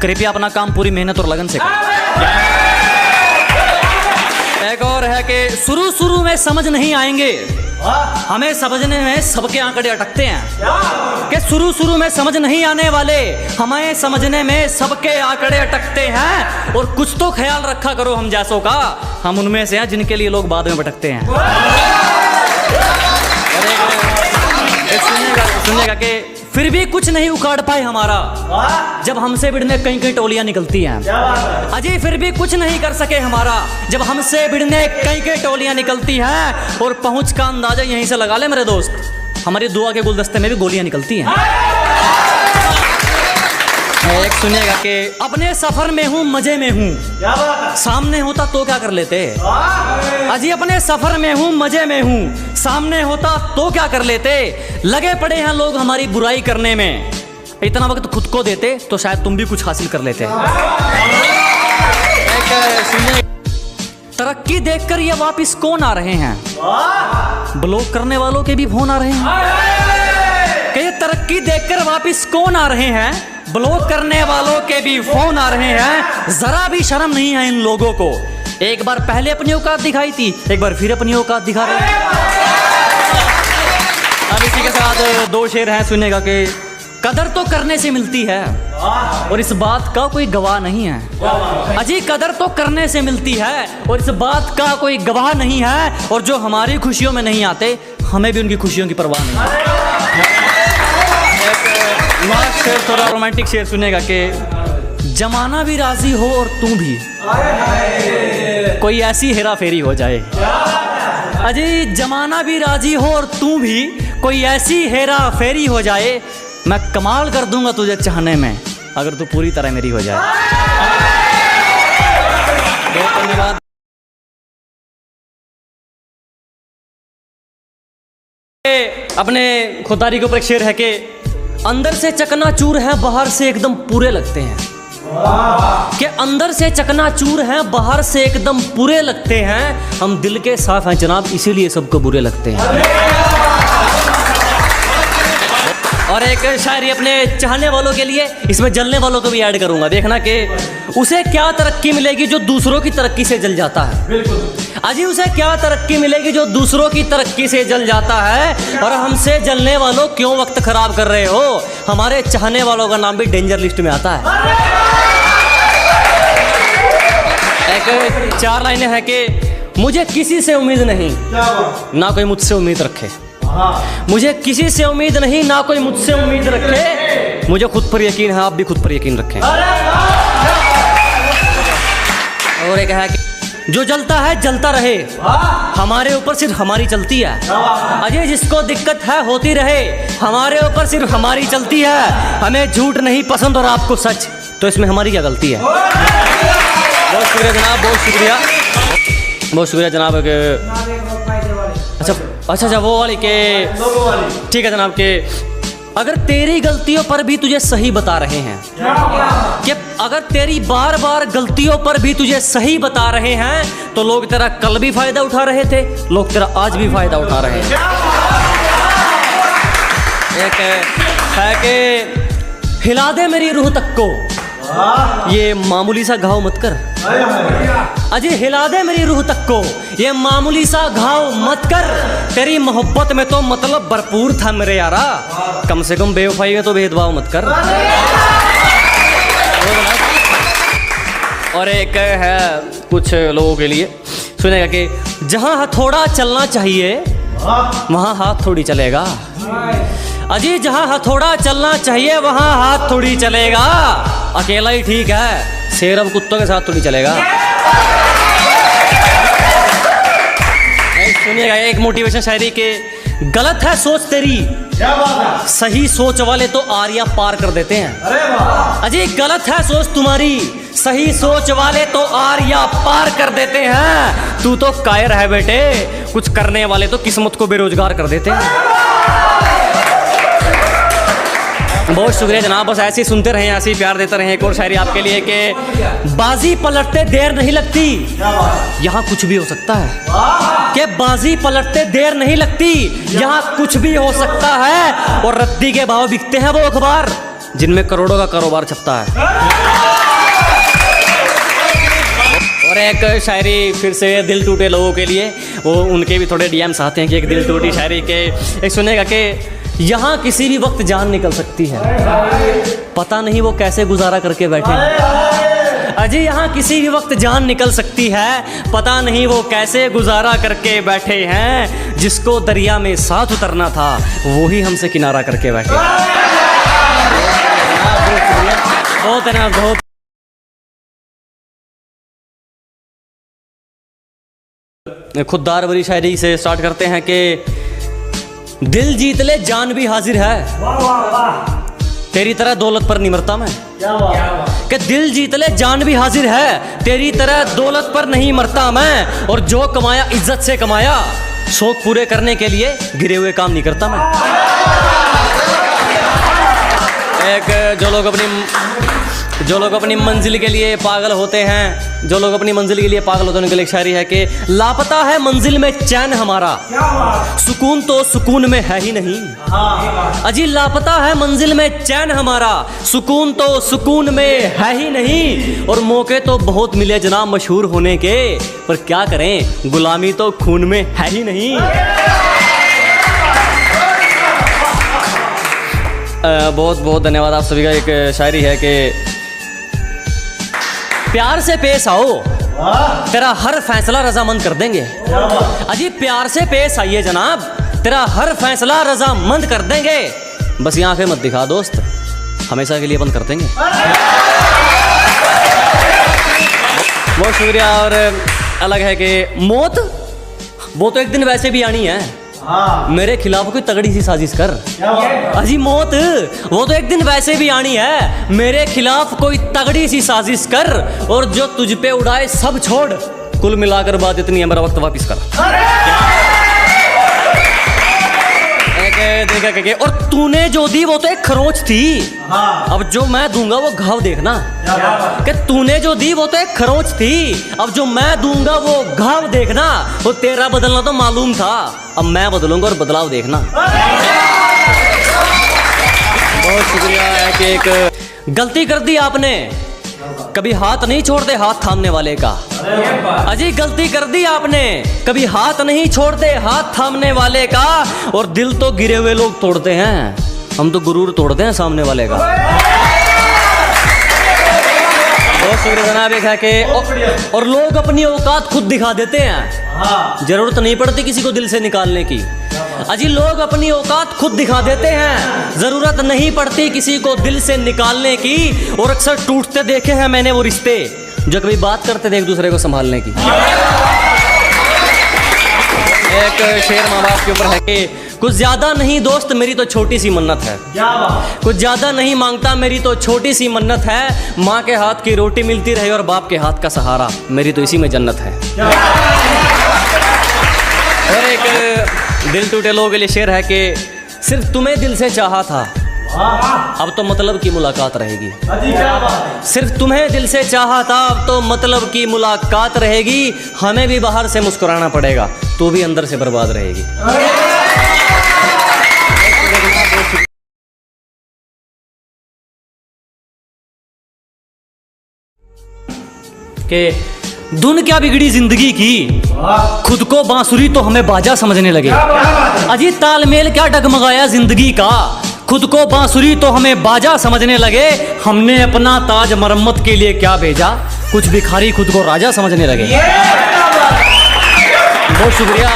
कृपया अपना काम पूरी मेहनत और लगन से करें। एक और है कि शुरू में समझ नहीं आएंगे, हमें समझने में सबके आंकड़े अटकते हैं। कि शुरू में समझ नहीं आने वाले, हमें समझने में सबके आंकड़े अटकते हैं। और कुछ तो ख्याल रखा करो हम जैसों का, हम उनमें से हैं जिनके लिए लोग बाद में भटकते हैं। सुनिएगा कि फिर भी कुछ नहीं उखाड़ पाए हमारा, जब हमसे भिड़ने कई टोलियां निकलती हैं। अजी फिर भी कुछ नहीं कर सके हमारा, जब हमसे भिड़ने कई टोलियां निकलती हैं। और पहुंच का अंदाजा यहीं से लगा ले मेरे दोस्त, हमारी दुआ के गुलदस्ते में भी गोलियां निकलती हैं। एक सुनिएगा कि अपने सफर में हूँ मजे में हूँ, सामने होता तो क्या कर लेते। अजी अपने सफर में हूँ मजे में हूँ, सामने होता तो क्या कर लेते। लगे पड़े हैं लोग हमारी बुराई करने में, इतना वक्त खुद को देते तो शायद तुम भी कुछ हासिल कर लेते। तरक्की देखकर ये वापिस कौन आ रहे हैं, ब्लॉक करने वालों के भी फोन आ रहे हैं। कि ये तरक्की देखकर वापिस कौन आ रहे हैं, ब्लॉक करने वालों के भी फोन आ रहे हैं। जरा भी शर्म नहीं है इन लोगों को, एक बार पहले अपनी औकात दिखाई थी, एक बार फिर अपनी औकात दिखा रहे हैं। अब इसी के साथ दो शेर हैं, सुनेगा कि कदर तो करने से मिलती है और इस बात का कोई गवाह नहीं है। अजी कदर तो करने से मिलती है और इस बात का कोई गवाह नहीं है। और जो हमारी खुशियों में नहीं आते, हमें भी उनकी खुशियों की परवाह नहीं है। लास्ट शेर थोड़ा रोमांटिक शेर सुनेगा कि जमाना भी राजी हो और तू भी, कोई ऐसी हेरा फेरी हो जाए। अजी जमाना भी राजी हो और तू भी, कोई ऐसी हेरा फेरी हो जाए। मैं कमाल कर दूंगा तुझे चाहने में, अगर तू पूरी तरह मेरी हो जाए। बहुत धन्यवाद। अपने खुदारी के ऊपर एक शेर है कि अंदर से चकनाचूर है, बाहर से एकदम पूरे लगते हैं। कि अंदर से चकनाचूर हैं, बाहर से एकदम पूरे लगते हैं। हम दिल के साफ हैं जनाब, इसीलिए सबको बुरे लगते हैं। और एक शायरी अपने चाहने वालों के लिए, इसमें जलने वालों को भी ऐड करूंगा। देखना कि उसे क्या तरक्की मिलेगी जो दूसरों की तरक्की से जल जाता है। बिल्कुल अजी उसे क्या तरक्की मिलेगी जो दूसरों की तरक्की से जल जाता है। और हमसे जलने वालों क्यों वक्त खराब कर रहे हो, हमारे चाहने वालों का नाम भी डेंजर लिस्ट में आता है। एक 4 लाइनें हैं कि मुझे किसी से उम्मीद नहीं, ना कोई मुझसे उम्मीद रखे। मुझे किसी से उम्मीद नहीं, ना कोई मुझसे उम्मीद रखे। मुझे खुद पर यकीन है, आप भी खुद पर यकीन रखें। और एक है कि जो जलता है जलता रहे, हमारे ऊपर सिर्फ हमारी चलती है। अजय जिसको दिक्कत है होती रहे, हमारे ऊपर सिर्फ हमारी चलती है। हमें झूठ नहीं पसंद और आपको सच, तो इसमें हमारी क्या गलती है। बहुत शुक्रिया जनाब, बहुत शुक्रिया, बहुत शुक्रिया जनाब के। अच्छा वो वाली के, ठीक है जनाब के, अगर तेरी गलतियों पर भी तुझे सही बता रहे हैं, कि अगर तेरी बार बार गलतियों पर भी तुझे सही बता रहे हैं, तो लोग तेरा कल भी फायदा उठा रहे थे, लोग तेरा आज भी फायदा उठा रहे हैं। एक है कि हिला दे मेरी रूह तक को, ये मामूली सा घाव मत कर। अजी हिला दे मेरी रूह तक को, ये मामूली सा घाव मत कर। तेरी मोहब्बत में तो मतलब भरपूर था मेरे यारा, कम से कम बेवफाई में तो भेदभाव मत कर। और एक है कुछ लोगों के लिए, सुनेगा कि जहां हथौड़ा चलना चाहिए वहां हाथ थोड़ी चलेगा। अजी जहां हथौड़ा चलना चाहिए वहां हाथ थोड़ी चलेगा। अकेला ही ठीक है, शेर अब कुत्तों के साथ थोड़ी चलेगा। सुनिएगा एक मोटिवेशन शायरी के, गलत है सोच तेरी, क्या बात है, सही सोच वाले तो आरिया पार कर देते हैं। अरे वाह। अजी गलत है सोच तुम्हारी, सही सोच वाले तो आरिया पार कर देते हैं। तू तो कायर है बेटे, कुछ करने वाले तो किस्मत को बेरोजगार कर देते हैं। बहुत शुक्रिया जनाब, बस ऐसे ही सुनते रहें, ऐसे ही प्यार देते रहें। एक और शायरी आपके लिए कि बाजी पलटते देर नहीं लगती, यहाँ कुछ भी हो सकता है। कि बाजी पलटते देर नहीं लगती, यहाँ कुछ भी हो सकता है। और रद्दी के भाव बिकते हैं वो अखबार जिनमें करोड़ों का कारोबार छपता है। और एक शायरी फिर से दिल टूटे लोगों के लिए, वो उनके भी थोड़े डीएम्स आते हैं कि एक दिल टूटी शायरी के। एक सुनेगा कि यहाँ किसी भी वक्त जान निकल सकती है, पता नहीं वो कैसे गुजारा करके बैठे हैं। अजी यहाँ किसी भी वक्त जान निकल सकती है, पता नहीं वो कैसे गुजारा करके बैठे हैं। जिसको दरिया में साथ उतरना था वो ही हमसे किनारा करके बैठे। बहुत है ना, बहुत। खुददार भरी शायरी से स्टार्ट करते हैं कि दिल जीत ले जान भी हाजिर है, तेरी तरह दौलत पर नहीं मरता मैं। कि दिल जीत ले जान भी हाजिर है, तेरी तरह दौलत पर नहीं मरता मैं। और जो कमाया इज्जत से कमाया, शौक पूरे करने के लिए गिरे हुए काम नहीं करता मैं। एक जो लोग अपनी मंजिल के लिए पागल होते हैं, जो लोग अपनी मंजिल के लिए पागल होते हैं, उनके लिए एक शायरी है कि लापता है मंजिल में चैन हमारा, सुकून तो सुकून में है ही नहीं। अजी लापता है मंजिल में चैन हमारा, सुकून तो सुकून में है ही नहीं। और मौके तो बहुत मिले जनाब मशहूर होने के, पर क्या करें गुलामी तो खून में है ही नहीं। बहुत बहुत धन्यवाद आप सभी का। एक शायरी है कि प्यार से पेश आओ, तेरा हर फैसला रजामंद कर देंगे। अजी प्यार से पेश आइए जनाब, तेरा हर फैसला रजामंद कर देंगे। बस ये आंखें मत दिखा दोस्त, हमेशा के लिए बंद कर देंगे। बहुत शुक्रिया। और अलग है कि मौत वो तो एक दिन वैसे भी आनी है, मेरे खिलाफ कोई तगड़ी सी साजिश कर। अजी मौत वो तो एक दिन वैसे भी आनी है, मेरे खिलाफ कोई तगड़ी सी साजिश कर। और जो तुझ पे उड़ाए सब छोड़, कुल मिलाकर बात इतनी है मेरा वक्त वापिस कर। और तूने जो दी वो तो एक खरोच थी, अब जो मैं दूंगा वो घाव देखना। कि तूने जो दी वो तो एक खरोच थी, अब जो मैं दूंगा वो घाव देखना। वो तेरा बदलना तो मालूम था, अब मैं बदलूंगा और बदलाव देखना। बहुत शुक्रिया। कि एक गलती कर दी आपने, कभी हाथ नहीं छोड़ते हाथ थामने वाले का। अजी गलती कर दी आपने, कभी हाथ नहीं छोड़ते हाथ थामने वाले का। और दिल तो गिरे हुए लोग तोड़ते हैं, हम तो गुरूर तोड़ते हैं सामने वाले का। बहुत शुक्रिया जनाब। एक है कि और लोग अपनी औकात खुद दिखा देते हैं, जरूरत नहीं पड़ती किसी को दिल से निकालने की। अजी लोग अपनी औकात खुद दिखा देते हैं, जरूरत नहीं पड़ती किसी को दिल से निकालने की। और अक्सर टूटते देखे हैं मैंने वो रिश्ते, जो कभी बात करते थे एक दूसरे को संभालने की। एक शेर माँ बाप के ऊपर है कि कुछ ज्यादा नहीं दोस्त मेरी तो छोटी सी मन्नत है, कुछ ज्यादा नहीं मांगता मेरी तो छोटी सी मन्नत है, माँ के हाथ की रोटी मिलती रहे और बाप के हाथ का सहारा, मेरी तो इसी में जन्नत है। और एक दिल टूटे लोगों के लिए शेर है कि सिर्फ तुम्हें दिल से चाहा था, अब तो मतलब की मुलाकात रहेगी। सिर्फ तुम्हें दिल से चाहा था, अब तो मतलब की मुलाकात रहेगी। हमें भी बाहर से मुस्कुराना पड़ेगा, तो भी अंदर से बर्बाद रहेगी। कि धुन क्या बिगड़ी जिंदगी की, खुद को बांसुरी तो हमें बाजा समझने लगे। अजी तालमेल क्या डगमगाया जिंदगी का, खुद को बांसुरी तो हमें बाजा समझने लगे। हमने अपना ताज मरम्मत के लिए क्या भेजा, कुछ भिखारी खुद को राजा समझने लगे। बहुत शुक्रिया।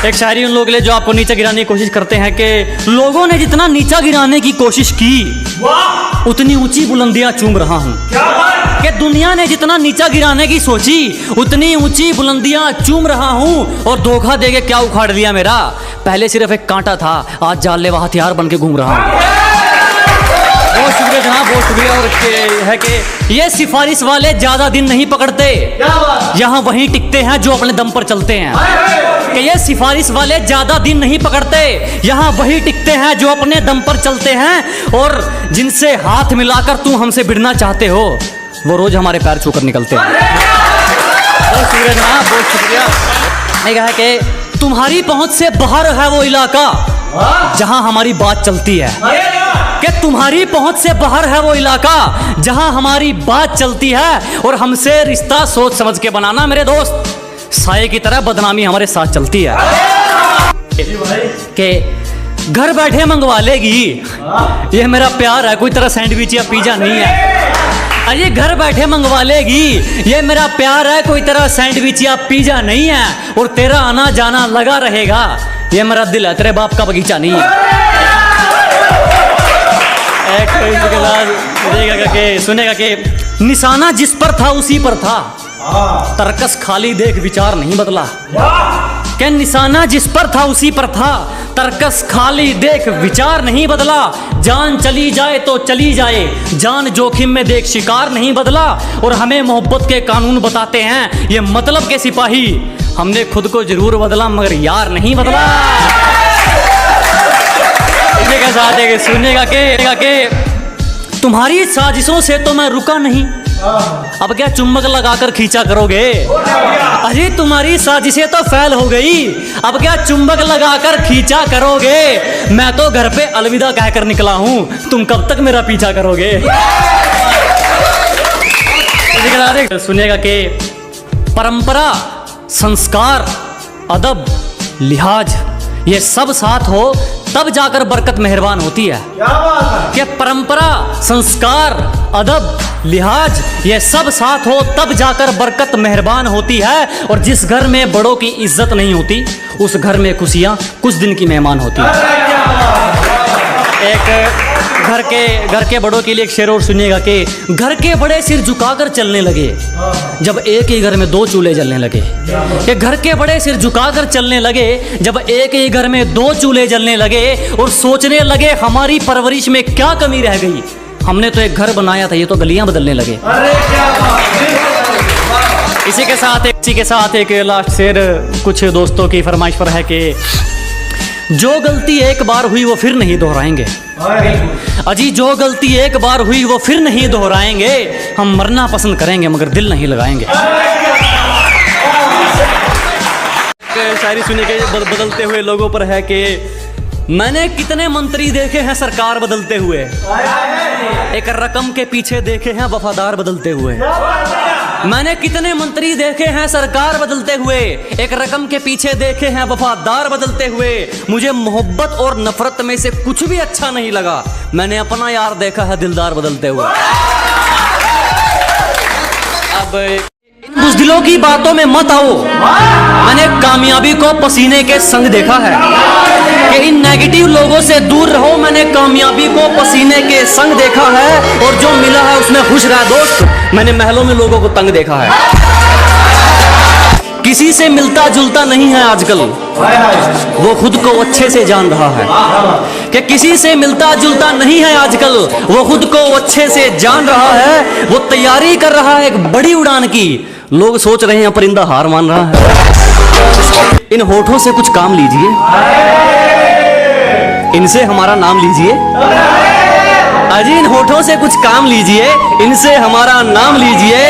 एक शायरी उन लोगों के लिए जो आपको नीचा गिराने की कोशिश करते हैं कि लोगों ने जितना नीचा गिराने की कोशिश की उतनी ऊंची बुलंदियां चूम रहा हूं। कि दुनिया ने जितना नीचा गिराने की सोची उतनी ऊंची बुलंदियां चूम रहा हूं। और धोखा देके क्या उखाड़ लिया मेरा, पहले सिर्फ एक कांटा था, आज जानलेवा हथियार बन के घूम रहा हूं। बहुत शुक्रिया जनाब, बहुत शुक्रिया। और है कि ये सिफारिश वाले ज्यादा दिन नहीं पकड़ते, यहाँ वहीं टिकते हैं जो अपने दम पर चलते हैं। कि ये सिफारिश वाले ज्यादा दिन नहीं पकड़ते, यहाँ वही टिकते हैं जो अपने दम पर चलते हैं। और जिनसे हाथ मिलाकर तुम हमसे भिड़ना चाहते हो, वो रोज हमारे पैर छूकर निकलते हैं। बहुत शुक्रिया जनाब, बहुत शुक्रिया। मैं कहा कि तुम्हारी पहुंच से बाहर है वो इलाका जहां हमारी बात चलती है। कि तुम्हारी पहुंच से बाहर है वो इलाका जहां हमारी बात चलती है। और हमसे रिश्ता सोच समझ के बनाना मेरे दोस्त, साये की तरह बदनामी हमारे साथ चलती है। कि घर बैठे मंगवा लेगी, ये मेरा प्यार है, कोई तरह सैंडविच या पिज्जा नहीं है। अरे घर बैठे मंगवा लेगी, ये मेरा प्यार है, कोई तरह सैंडविच या पिज्जा नहीं है। और तेरा आना जाना लगा रहेगा, ये मेरा दिल है, तेरे बाप का बगीचा नहीं है। एक इसके बाद सुनेगा कि निशाना जिस पर था उसी पर था, तरकस खाली देख विचार नहीं बदला। क्या निशाना जिस पर था उसी पर था, तरकस खाली देख विचार नहीं बदला। जान चली जाए तो चली जाए, जान जोखिम में देख शिकार नहीं बदला। और हमें मोहब्बत के कानून बताते हैं ये मतलब के सिपाही, हमने खुद को जरूर बदला मगर यार नहीं बदला। इसी के साथ सुनेगा के तुम्हारी साजिशों से तो मैं रुका नहीं, अब क्या चुम्बक लगाकर खींचा करोगे। अरे तुम्हारी साजिशें तो फैल हो गई, अब क्या चुम्बक लगाकर खींचा करोगे। मैं तो घर पे अलविदा कहकर निकला हूं, तुम कब तक मेरा पीछा करोगे। सुनिएगा कि परंपरा, संस्कार, अदब, लिहाज ये सब साथ हो तब जाकर बरकत मेहरबान होती है। क्या परंपरा, संस्कार, अदब, लिहाज ये सब साथ हो तब जाकर बरकत मेहरबान होती है। और जिस घर में बड़ों की इज्जत नहीं होती उस घर में खुशियां कुछ दिन की मेहमान होती है। एक घर के बड़ों के लिए एक शेर और सुनिएगा कि घर के बड़े सिर झुकाकर चलने लगे जब एक ही घर में दो चूल्हे जलने लगे। कि घर के बड़े सिर झुकाकर चलने लगे जब एक ही घर में दो चूल्हे जलने लगे। और सोचने लगे हमारी परवरिश में क्या कमी रह गई, हमने तो एक घर बनाया था, ये तो गलियां बदलने लगे। इसी के साथ एक लास्ट शेर कुछ दोस्तों की फरमाइश पर है कि जो गलती एक बार हुई वो फिर नहीं दोहराएंगे। अजी जो गलती एक बार हुई वो फिर नहीं दोहराएंगे, हम मरना पसंद करेंगे मगर दिल नहीं लगाएंगे। शायरी सुने के बदलते हुए लोगों पर है कि मैंने कितने मंत्री देखे हैं सरकार बदलते हुए, एक रकम के पीछे देखे हैं वफादार बदलते हुए। मैंने कितने मंत्री देखे हैं सरकार बदलते हुए, एक रकम के पीछे देखे हैं वफादार बदलते हुए। मुझे मोहब्बत और नफरत में से कुछ भी अच्छा नहीं लगा, मैंने अपना यार देखा है दिलदार बदलते हुए। अब बुज़दिलों की बातों में मत आओ, मैंने कामयाबी को पसीने के संग देखा है। कि इन नेगेटिव लोगों से दूर रहो, मैंने कामयाबी को पसीने के संग देखा है। और जो मिला है उसमें खुश रहा दोस्त, मैंने महलों में लोगों को तंग देखा है। किसी से मिलता जुलता नहीं है आजकल, वो खुद को अच्छे से जान रहा है। कि किसी से मिलता जुलता नहीं है आजकल, वो खुद को अच्छे से जान रहा है। वो तैयारी कर रहा है एक बड़ी उड़ान की, लोग सोच रहे हैं परिंदा हार मान रहा है। इन होठों से कुछ काम लीजिए, इनसे हमारा नाम लीजिए। अजी इन होठों से कुछ काम लीजिए, इनसे हमारा नाम लीजिए।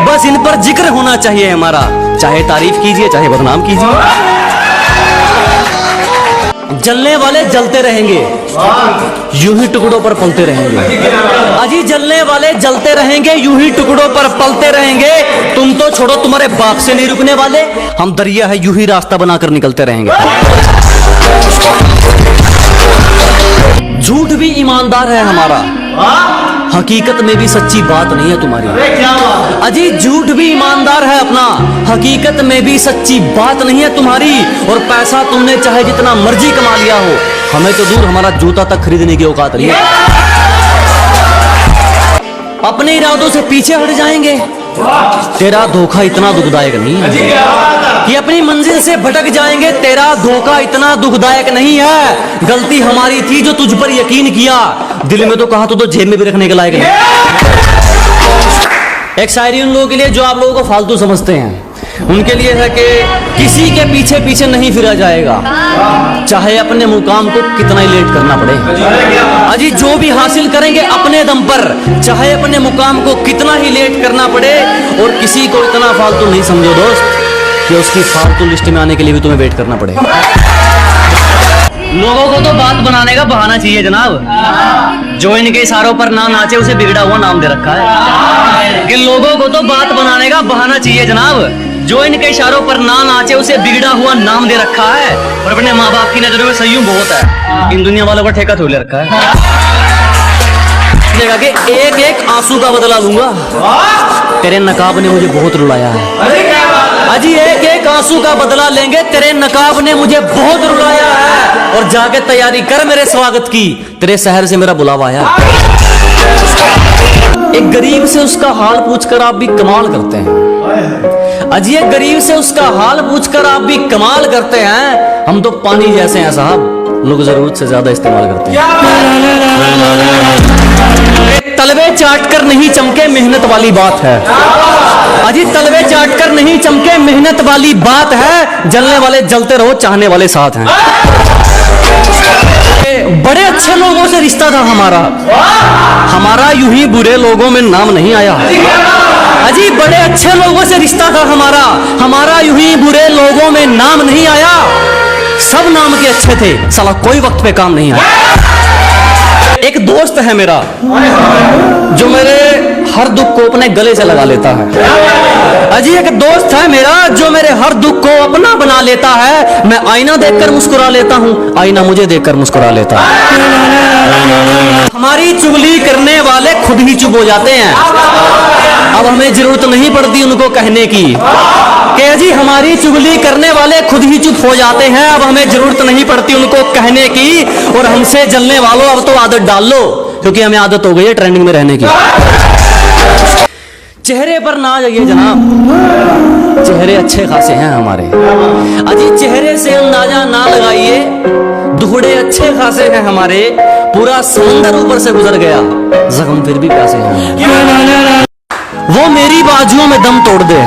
बस इन पर जिक्र होना चाहिए हमारा, चाहे तारीफ कीजिए चाहे बदनाम कीजिए। जलने वाले जलते रहेंगे, यूं ही टुकड़ों पर पलते रहेंगे। अजी जलने वाले जलते रहेंगे, यूं ही टुकड़ों पर पलते रहेंगे। तुम तो छोड़ो, तुम्हारे बाप से नहीं रुकने वाले, हम दरिया है यूं ही रास्ता बनाकर निकलते रहेंगे। झूठ भी ईमानदार है हमारा, हकीकत में भी सच्ची बात नहीं है तुम्हारी। अजी झूठ भी ईमानदार है अपना, हकीकत में भी सच्ची बात नहीं है तुम्हारी। और पैसा तुमने चाहे जितना मर्जी कमा लिया हो, हमें तो दूर हमारा जूता तक खरीदने की औकात नहीं है। अपने इरादों से पीछे हट जाएंगे, तेरा धोखा इतना दुखदायक नहीं है। कि अपनी मंजिल से भटक जाएंगे, तेरा धोखा इतना दुखदायक नहीं है। गलती हमारी थी जो तुझ पर यकीन किया, दिल में तो कहा तो जेब में भी रखने के लायक नहीं। एक शायरी उन लोगों के लिए जो आप लोगों को फालतू समझते हैं, उनके लिए है कि किसी के पीछे पीछे नहीं फिरा जाएगा, चाहे अपने मुकाम को कितना ही लेट करना पड़े। अजी जो भी हासिल करेंगे अपने दम पर, चाहे अपने मुकाम को कितना ही लेट करना पड़े। और किसी को इतना फालतू नहीं समझो दोस्त कि उसकी फालतू लिस्ट में आने के लिए भी तुम्हें वेट करना पड़े। लोगों को तो बात बनाने का बहाना चाहिए जनाब, जो इनके इशारों पर ना नाचे उसे बिगड़ा हुआ नाम दे रखा है। कि लोगों को तो बात बनाने का बहाना चाहिए जनाब, जो इनके इशारों पर ना नाचे उसे बिगड़ा हुआ नाम दे रखा है। और अपने माँ बाप की नजरों में संयम बहुत है, इन दुनिया वालों का ठेका थोड़े रखा है। देखा कि एक एक आंसू का बदला लूंगा, तेरे नकाब ने मुझे बहुत रुलाया है। अजी एक एक आंसू का बदला लेंगे, तेरे नकाब ने मुझे बहुत रुलाया है। और जाके तैयारी कर मेरे स्वागत की, तेरे शहर से मेरा बुलावा आया। एक गरीब से उसका हाल पूछकर आप भी कमाल करते हैं। अजी एक गरीब से उसका हाल पूछकर आप भी कमाल करते हैं। हम तो पानी जैसे हैं साहब, लोग जरूरत से ज्यादा इस्तेमाल करते हैं। तलवे चाट कर नहीं चमके मेहनत वाली बात है। अजी तलवे चाट कर नहीं चमके मेहनत वाली बात है। जलने वाले जलते रहो, चाहने वाले साथ हैं। बड़े अच्छे लोगों से रिश्ता था हमारा यूं ही बुरे लोगों में नाम नहीं आया। अजी बड़े अच्छे लोगों से रिश्ता था हमारा यूं ही बुरे लोगों में नाम नहीं आया। सब नाम के अच्छे थे, साला कोई वक्त पे काम नहीं आया। एक दोस्त है मेरा जो मेरे हर दुख को अपने गले से लगा लेता है। अजी एक दोस्त है मेरा जो मेरे हर दुख को अपना बना लेता है। मैं आईना देखकर मुस्कुरा लेता हूँ, आईना मुझे देखकर मुस्कुरा लेता है। हमारी चुगली करने वाले खुद ही चुप हो जाते हैं, अब हमें जरूरत नहीं पड़ती उनको कहने की। कि अजी हमारी चुगली करने वाले खुद ही चुप हो जाते हैं, अब हमें जरूरत नहीं पड़ती उनको कहने की। और हमसे जलने वालों अब तो आदत डाल लो, क्योंकि हमें आदत हो गई है ट्रेंडिंग में रहने की। चेहरे पर ना जाइए जनाब, चेहरे अच्छे खासे हैं हमारे। अजी चेहरे से अंदाजा ना लगाइए, दुखड़े अच्छे खासे हैं हमारे। पूरा समंदर ऊपर से गुजर गया, जख्म फिर भी प्यासे हैं। वो मेरी बाजुओं में दम तोड़ दे,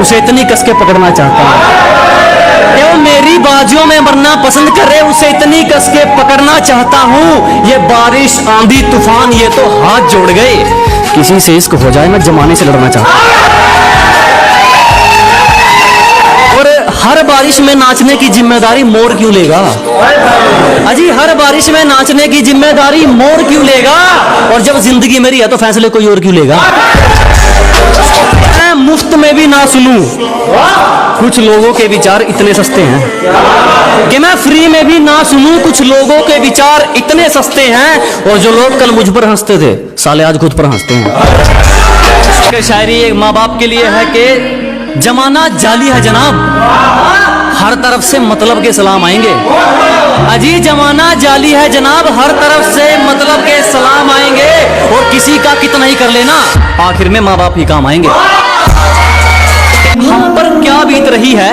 उसे इतनी कस के पकड़ना चाहता हूँ। वो मेरी बाजुओं में मरना पसंद करे, उसे इतनी कस के पकड़ना चाहता हूँ। ये बारिश आंधी तूफान ये तो हाथ जोड़ गए, किसी से इश्क हो जाए मैं जमाने से लड़ना चाहता हूँ। और हर बारिश में नाचने की जिम्मेदारी मोर क्यों लेगा? अजी हर बारिश में नाचने की जिम्मेदारी मोर क्यों लेगा? और जब जिंदगी मेरी है तो फैसले कोई और क्यों लेगा? मैं मुफ्त में भी ना सुनूं, कुछ लोगों के विचार इतने सस्ते हैं कि मैं फ्री में भी ना सुनूं। कुछ लोगों के विचार इतने सस्ते हैं, और जो लोग कल मुझ पर हंसते थे साले आज खुद पर हंसते हैं। शायरी एक माँ बाप के लिए है कि जमाना जाली है जनाब, हर तरफ से मतलब के सलाम आएंगे। अजी जमाना जाली है जनाब, हर तरफ से मतलब के सलाम आएंगे। और किसी का कितना ही कर लेना, आखिर में माँ बाप ही काम आएंगे। हम पर क्या बीत रही है,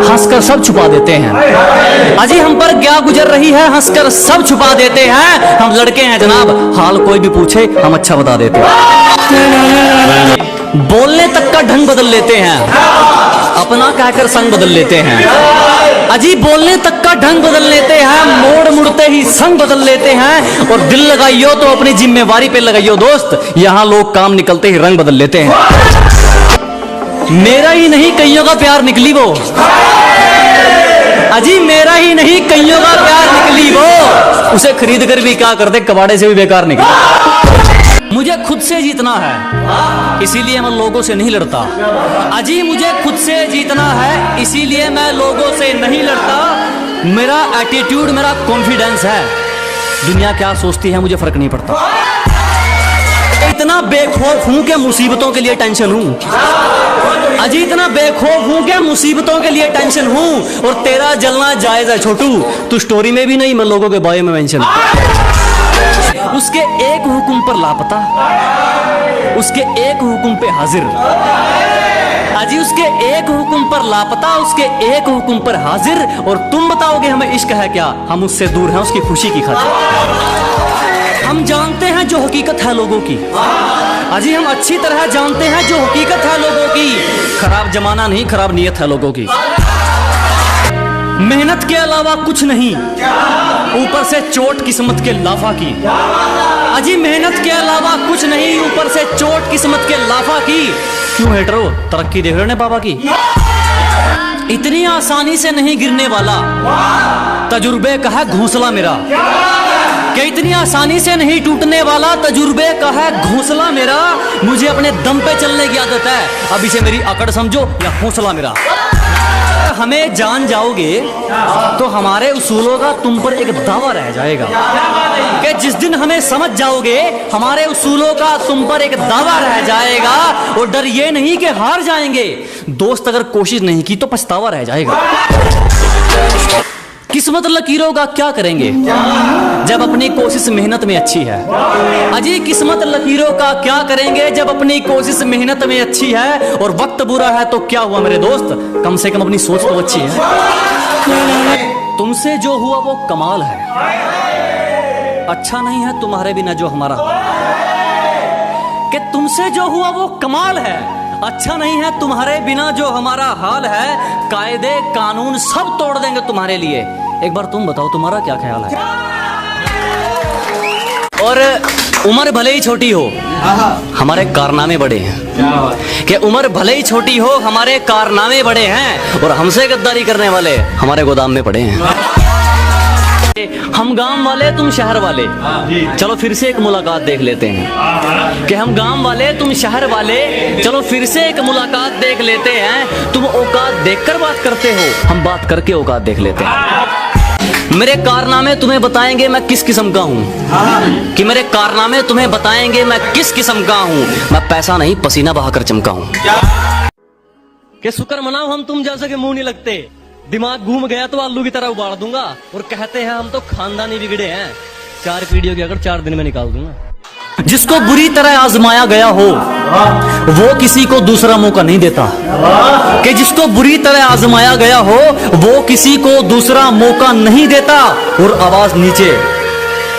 हंसकर सब छुपा देते हैं। अजी हम पर क्या गुजर रही है, हंसकर सब छुपा देते हैं। हम लड़के हैं जनाब, हाल कोई भी पूछे हम अच्छा बता देते हैं। बोलने तक का ढंग बदल लेते हैं, अपना कहकर संग बदल लेते हैं। अजी बोलने तक का ढंग बदल लेते हैं, मोड़ मुड़ते ही संग बदल लेते हैं। और दिल लगाइयो तो अपनी जिम्मेवारी पे लगाइयो दोस्त, यहाँ लोग काम निकलते ही रंग बदल लेते हैं। मेरा ही नहीं कईयों का प्यार निकली वो, अजी मेरा ही नहीं कईयों का प्यार निकली वो, उसे खरीद कर भी क्या करते, कबाड़े से भी बेकार निकली। मुझे खुद से जीतना है, इसीलिए मैं लोगों से नहीं लड़ता। अजी मुझे खुद से जीतना है, इसीलिए मैं लोगों से नहीं लड़ता। मेरा एटीट्यूड, मेरा कॉन्फिडेंस है, दुनिया क्या सोचती है मुझे फर्क नहीं पड़ता। इतना बेखौफ हूं कि मुसीबतों के लिए टेंशन हूं। अजी इतना बेखौफ हूं कि मुसीबतों के लिए टेंशन हूं। और तेरा जलना जायज है छोटू, तू स्टोरी में भी नहीं, मैं लोगों के बारे में मेंशन। उसके एक हुक्म पर लापता, उसके एक हुक्म पे हाजिर। अजी उसके एक हुक्म पर लापता, उसके एक हुक्म पर हाजिर। और तुम बताओगे हमें इश्क है क्या, हम उससे दूर हैं उसकी खुशी की खातिर। हम जानते हैं जो हकीकत है लोगों की, अजी हम अच्छी तरह जानते हैं जो हकीकत है लोगों की। खराब जमाना नहीं, खराब नीयत है लोगों की। मेहनत के अलावा कुछ नहीं, ऊपर से चोट किस्मत के लाफा की। अजी मेहनत के अलावा कुछ नहीं, ऊपर से चोट किस्मत के लाफा की। क्यों हेटरो, तरक्की देख रहे ने बाबा की। इतनी आसानी से नहीं गिरने वाला, तजुर्बे का है घोंसला मेरा। कि इतनी आसानी से नहीं टूटने वाला, तजुर्बे का है घोंसला मेरा। मुझे अपने दम पे चलने की आदत है, अब इसे मेरी अकड़ समझो या हौसला मेरा। हमें जान जाओगे तो हमारे उसूलों का तुम पर एक दावा रह जाएगा। कि जिस दिन हमें समझ जाओगे, हमारे उसूलों का तुम पर एक दावा रह जाएगा। और डर ये नहीं कि हार जाएंगे, दोस्त अगर कोशिश नहीं की तो पछतावा रह जाएगा। किस्मत लकीरों का क्या करेंगे जब अपनी कोशिश मेहनत में अच्छी है। अजी किस्मत लकीरों का क्या करेंगे जब अपनी कोशिश मेहनत में अच्छी है। और वक्त बुरा है तो क्या हुआ मेरे दोस्त, कम से कम अपनी सोच तो अच्छी है। तुमसे जो हुआ वो कमाल है, अच्छा नहीं है तुम्हारे बिना जो हमारा। कि तुमसे जो हुआ वो कमाल है, अच्छा नहीं है तुम्हारे बिना जो हमारा हाल है। कायदे कानून सब तोड़ देंगे तुम्हारे लिए। एक बार तुम बताओ तुम्हारा क्या ख्याल है। और उम्र भले ही छोटी हो, हमारे कारनामे बड़े हैं। कि उम्र भले ही छोटी हो, हमारे कारनामे बड़े हैं। और हमसे गद्दारी करने वाले हमारे गोदाम में पड़े हैं। हम गांव वाले तुम शहर वाले, चलो फिर से एक मुलाकात देख लेते हैं। कि हम गांव वाले तुम शहर वाले, चलो फिर से एक मुलाकात देख लेते हैं। तुम औकात देखकर बात करते हो, हम बात करके औकात देख लेते हैं। मेरे कारनामे तुम्हें बताएंगे मैं किस किस्म का हूँ। कि मेरे कारनामे तुम्हें बताएंगे मैं किस किस्म का हूँ। मैं पैसा नहीं पसीना बहाकर चमका हूँ। कि शुक्र मनाओ हम तुम जैसे के मुंह नहीं लगते, दिमाग घूम गया तो आलू की तरह उबाल दूंगा। और कहते हैं हम तो खानदानी बिगड़े हैं, 4 पीढ़ियों की अगर 4 दिन में निकाल दूंगा। जिसको बुरी तरह आजमाया गया हो वो किसी को दूसरा मौका नहीं देता। कि जिसको बुरी तरह आजमाया गया हो वो किसी को दूसरा मौका नहीं देता। और आवाज नीचे,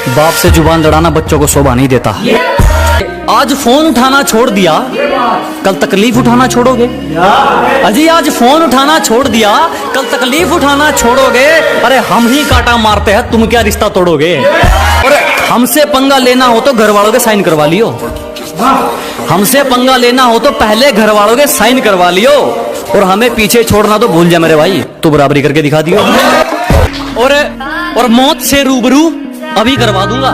बाप से जुबान लड़ाना बच्चों को शोभा नहीं देता। आज फोन उठाना छोड़ दिया, कल तकलीफ उठाना छोड़ोगे। अजी आज फोन उठाना छोड़ दिया, कल तकलीफ उठाना छोड़ोगे। अरे हम ही कांटा मारते हैं, तुम क्या रिश्ता तोड़ोगे। और हमसे पंगा लेना हो तो घर वालों के साइन करवा लियो। हमसे पंगा लेना हो तो पहले घर वालों के साइन करवा लियो। और हमें पीछे छोड़ना तो भूल जा मेरे भाई, तू बराबरी करके दिखा दियो। और मौत से रूबरू अभी करवा दूंगा,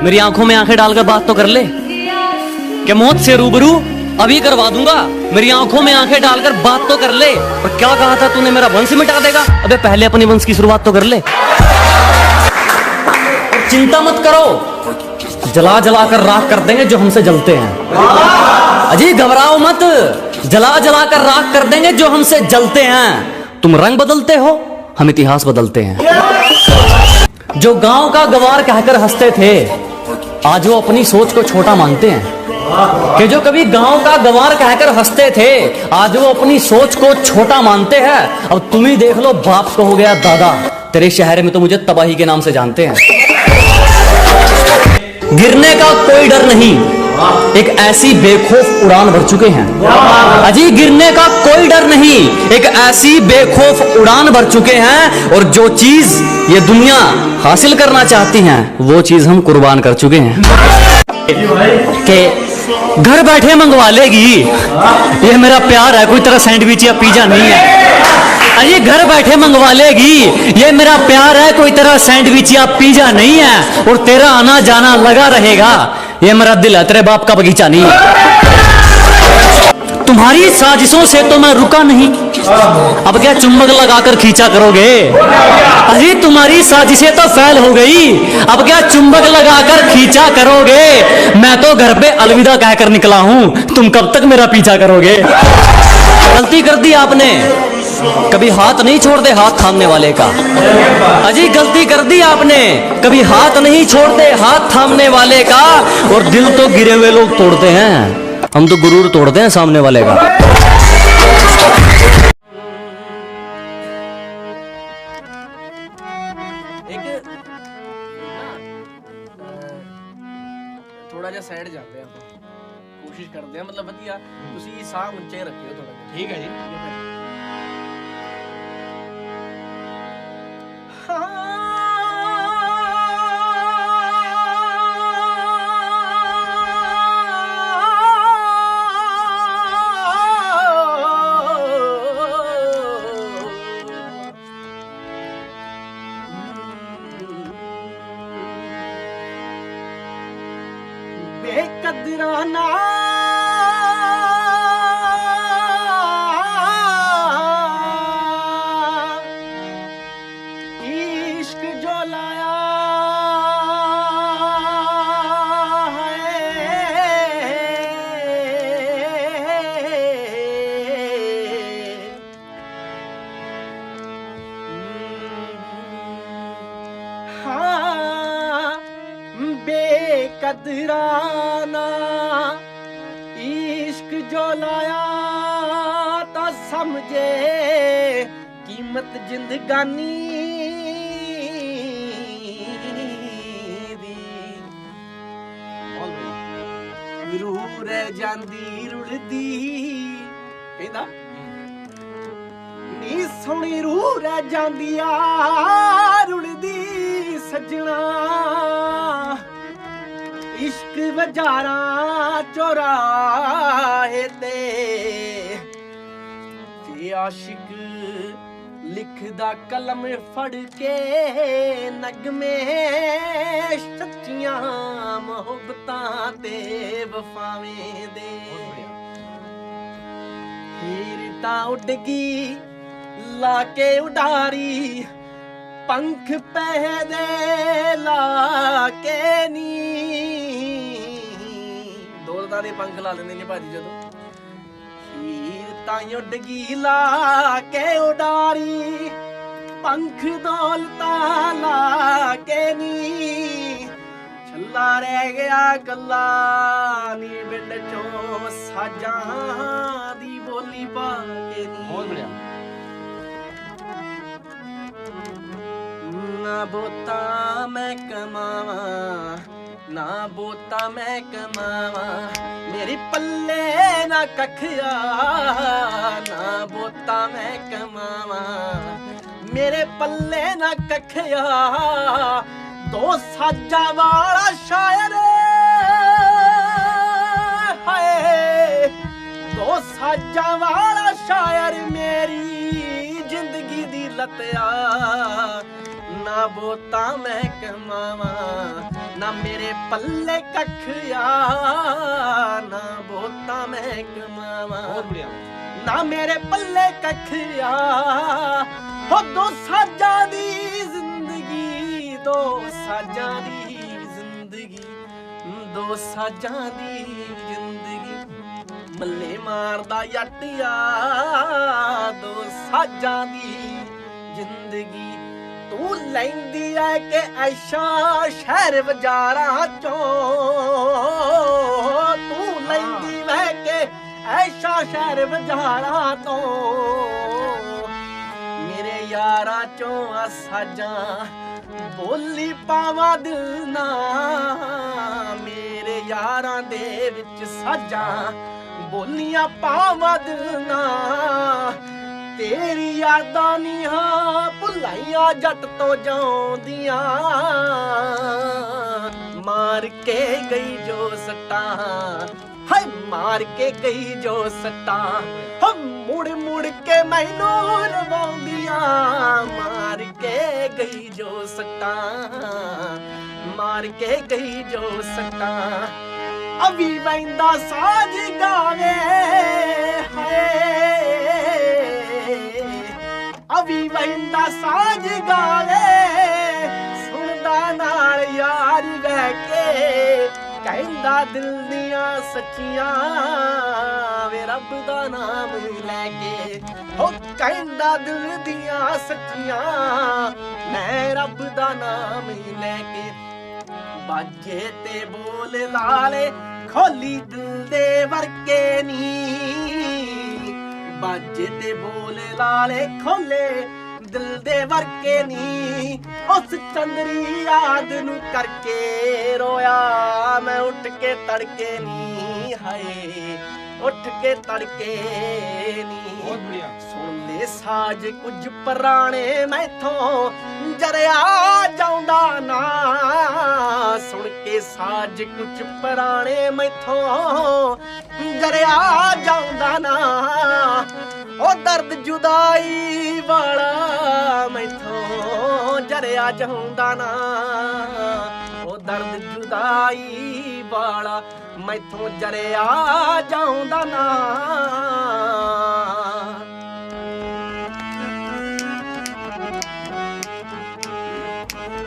मेरी आंखों में आंखें डालकर बात तो कर ले। कि मौत से रूबरू अभी करवा दूंगा, मेरी आंखों में आंखें डालकर बात तो कर ले। और क्या कहा था तूने, मेरा वंश मिटा देगा। अबे पहले अपनी वंश की शुरुआत तो कर ले। चिंता मत करो, जला जला कर राख कर देंगे जो हमसे जलते हैं। अजी घबराओ मत, जला जला कर राख कर देंगे जो हमसे जलते हैं। तुम रंग बदलते हो, हम इतिहास बदलते हैं। जो गांव का गवार कहकर हंसते थे, आज वो अपनी सोच को छोटा मानते हैं। कि जो कभी गांव का गंवार कहकर हंसते थे, आज वो अपनी सोच को छोटा मानते हैं। अब तुम ही देख लो, बाप को हो गया दादा। तेरे शहर में तो मुझे तबाही के नाम से जानते हैं। गिरने का कोई डर नहीं, एक ऐसी बेखौफ उड़ान भर चुके हैं। अजी गिरने का कोई डर नहीं, एक ऐसी बेखौफ उड़ान भर चुके हैं। और जो चीज ये दुनिया हासिल करना चाहती है, वो चीज हम कुर्बान कर चुके हैं। कि घर बैठे मंगवा लेगी, ये मेरा प्यार है, कोई तरह सैंडविच या पिज्जा नहीं है। अरे घर बैठे मंगवा लेगी, ये मेरा प्यार है, कोई तरह सैंडविच या पिज्जा नहीं है। और तेरा आना जाना लगा रहेगा, ये मेरा दिल है, तेरे बाप का बगीचा नहीं है। तुम्हारी साजिशों से तो मैं रुका नहीं, अब क्या चुंबक लगाकर खींचा करोगे? अरे तुम्हारी साजिशें तो फैल हो गई, अब क्या चुंबक लगाकर खींचा करोगे? मैं तो घर पे अलविदा कहकर निकला हूं, तुम कब तक मेरा पीछा करोगे? गलती कर दी आपने, कभी हाथ नहीं छोड़ते हाथ थामने वाले का। अजी गलती कर दी आपने, कभी हाथ नहीं छोड़ते हाथ थामने वाले का। और दिल तो गिरे हुए लोग तोड़ते हैं, हम तो गुरूर तोड़ते हैं सामने वाले का। एक थोड़ा ਜਿਹਾ ਸਾਈਡ ਜਾਂਦੇ ਆ ਆਪਾਂ, ਕੋਸ਼ਿਸ਼ ਕਰਦੇ ਆ, ਮਤਲਬ ਵਧੀਆ ਤੁਸੀਂ ਸਾਹ ਉੱਚੇ ਰੱਖਿਓ ਥੋੜਾ ਜਿਹਾ। ਠੀਕ ਹੈ ਜੀ। बेकदरा ना इश्क जो लाया है, हाँ बेकदराना इश्क जो लाया तो समझे कीमत जिंदगानी दी। रूह रह जांदी रुड़दी, कहंदा नी सोहणी रूह रह जांदी आ रुड़दी सजना। इश्क वजारा चौराहे ते आशिक लिखदा कलम फड़ के नगमे सच्चियां मोहब्बतां ते वफावें दे। हीर तां उडगी लाके उडारी, पंख पहदे लाके नी। दौलतां दे पंख ला लेंदे ने भाजी जदों। हीर तां उडगी लाके उडारी, पंख दौलतां लाके नी। छल्ला रह गया कल्ला नी बिंड चों साजां दी बोली पा के नी। बहुत बढ़िया। ना बोता मैं कमावा, ना बोता मैं कमावा, मेरी पल्ले ना कखिया। ना बोता मैं कमावा, मेरे पल्ले ना कखिया। दो साजा वाला शायर हाय, दो साजा वाला शायर मेरी जिंदगी दी लतिया। ना बोता मैं कमावा, ना मेरे पल्ले कखिया। ना बोता मैं कमावा, ना मेरे पल्ले कखिया। हो दो साजा दी जिंदगी, दो साजा दी जिंदगी, दो साजा दी जिंदगी। मल्ले मारदा यटिया, दो साजा दी जिंदगी। तू लैंदी है कि ऐशा शहर बाजारां चों, तू ਲੈਂਦੀ ਵਹਿ ਕੇ ਐਸ਼ਾ ਸ਼ਹਿਰ ਵਜਾੜਾ ਤੋਂ ਮੇਰੇ ਯਾਰਾਂ ਚੋਂ ਆ ਸਾਜਾਂ ਬੋਲੀ ਪਾਵਾਂ ਦਿਲ ਨਾ ਮੇਰੇ ਯਾਰਾਂ ਦੇ ਵਿੱਚ ਸਾਜਾਂ ਬੋਲੀਆਂ ਪਾਵਾਂ ਦਿਲ ਨਾ ਤੇਰੀ ਯਾਦਾਂ ਨੀ ਹਾਂ ਭੁਲਾਈਆਂ ਜੱਟ ਤੋਂ ਜਾਉਂਦੀਆਂ ਮਾਰ ਕੇ ਗਈ ਜੋ ਸੱਟਾਂ ਹਾਏ ਮਾਰ ਕੇ ਗਈ ਜੋ ਸੱਟਾਂ ਹੋ ਮੁੜ ਮੁੜ ਕੇ ਮੈਨੂੰ ਰਵਾਉਂਦੀਆਂ ਮਾਰ ਕੇ ਗਈ ਜੋ ਸੱਟਾਂ ਮਾਰ ਕੇ ਗਈ ਜੋ ਸੱਟਾਂ ਅਵੀ ਵੈਂਦਾ ਸਾਜ ਗਾਵੇ ਹਾਏ ਅਵੀ ਵੈਂਦਾ ਸਾਜ ਗਾਵੇ ਸੁਣਦਾ ਨਾਲ ਯਾਰ ਬਹਿ ਕੇ ਕਹਿੰਦਾ ਦਿਲ ਦੀਆਂ ਸੱਚੀਆਂ ਵੇ ਰੱਬ ਦਾ ਨਾਮ ਲੈ ਕੇ ਹੋ ਕਹਿੰਦਾ ਦਿਲ ਦੀਆਂ ਸੱਚੀਆਂ ਮੈਂ ਰੱਬ ਦਾ ਨਾਮ ਲੈ ਕੇ ਬਾਜੇ ਤੇ ਬੋਲ ਲਾਲੇ ਖੋਲੀ ਦਿਲ ਦੇ ਵਰਕੇ ਨੀ ਬਾਜੇ ਤੇ ਬੋਲ ਲਾਲੇ ਖੋਲੇ ਦਿਲ ਦੇ ਵਰਕੇ ਨੀ ਉਸ ਚੰਦਰੀ ਯਾਦ ਨੂੰ ਕਰਕੇ ਰੋਇਆ ਮੈਂ ਉੱਠ ਕੇ ਤੜਕੇ ਨੀ ਹਾਏ ਉੱਠ ਕੇ ਤੜਕੇ ਨੀ ਬਹੁਤ ਬੜੀਆ ਸੁਣ ਲੈ ਸਾਜ ਕੁਝ ਪੁਰਾਣੇ ਮੈਥੋਂ ਜਰਿਆ ਜਾਉਂਦਾ ਨਾ ਸੁਣ ਕੇ ਸਾਜ ਕੁਝ ਪੁਰਾਣੇ ਮੈਥੋਂ ਜਰਿਆ ਜਾਉਂਦਾ ਨਾ ਉਹ ਦਰਦ ਜੁਦਾਈ ਵਾਲਾ ਮੈਥੋਂ ਜਰਿਆ ਜਾਉਂਦਾ ਨਾ ਉਹ ਦਰਦ ਜੁਦਾਈ ਵਾਲਾ ਮੈਥੋਂ ਜਰਿਆ ਜਾਉਂਦਾ ਨਾ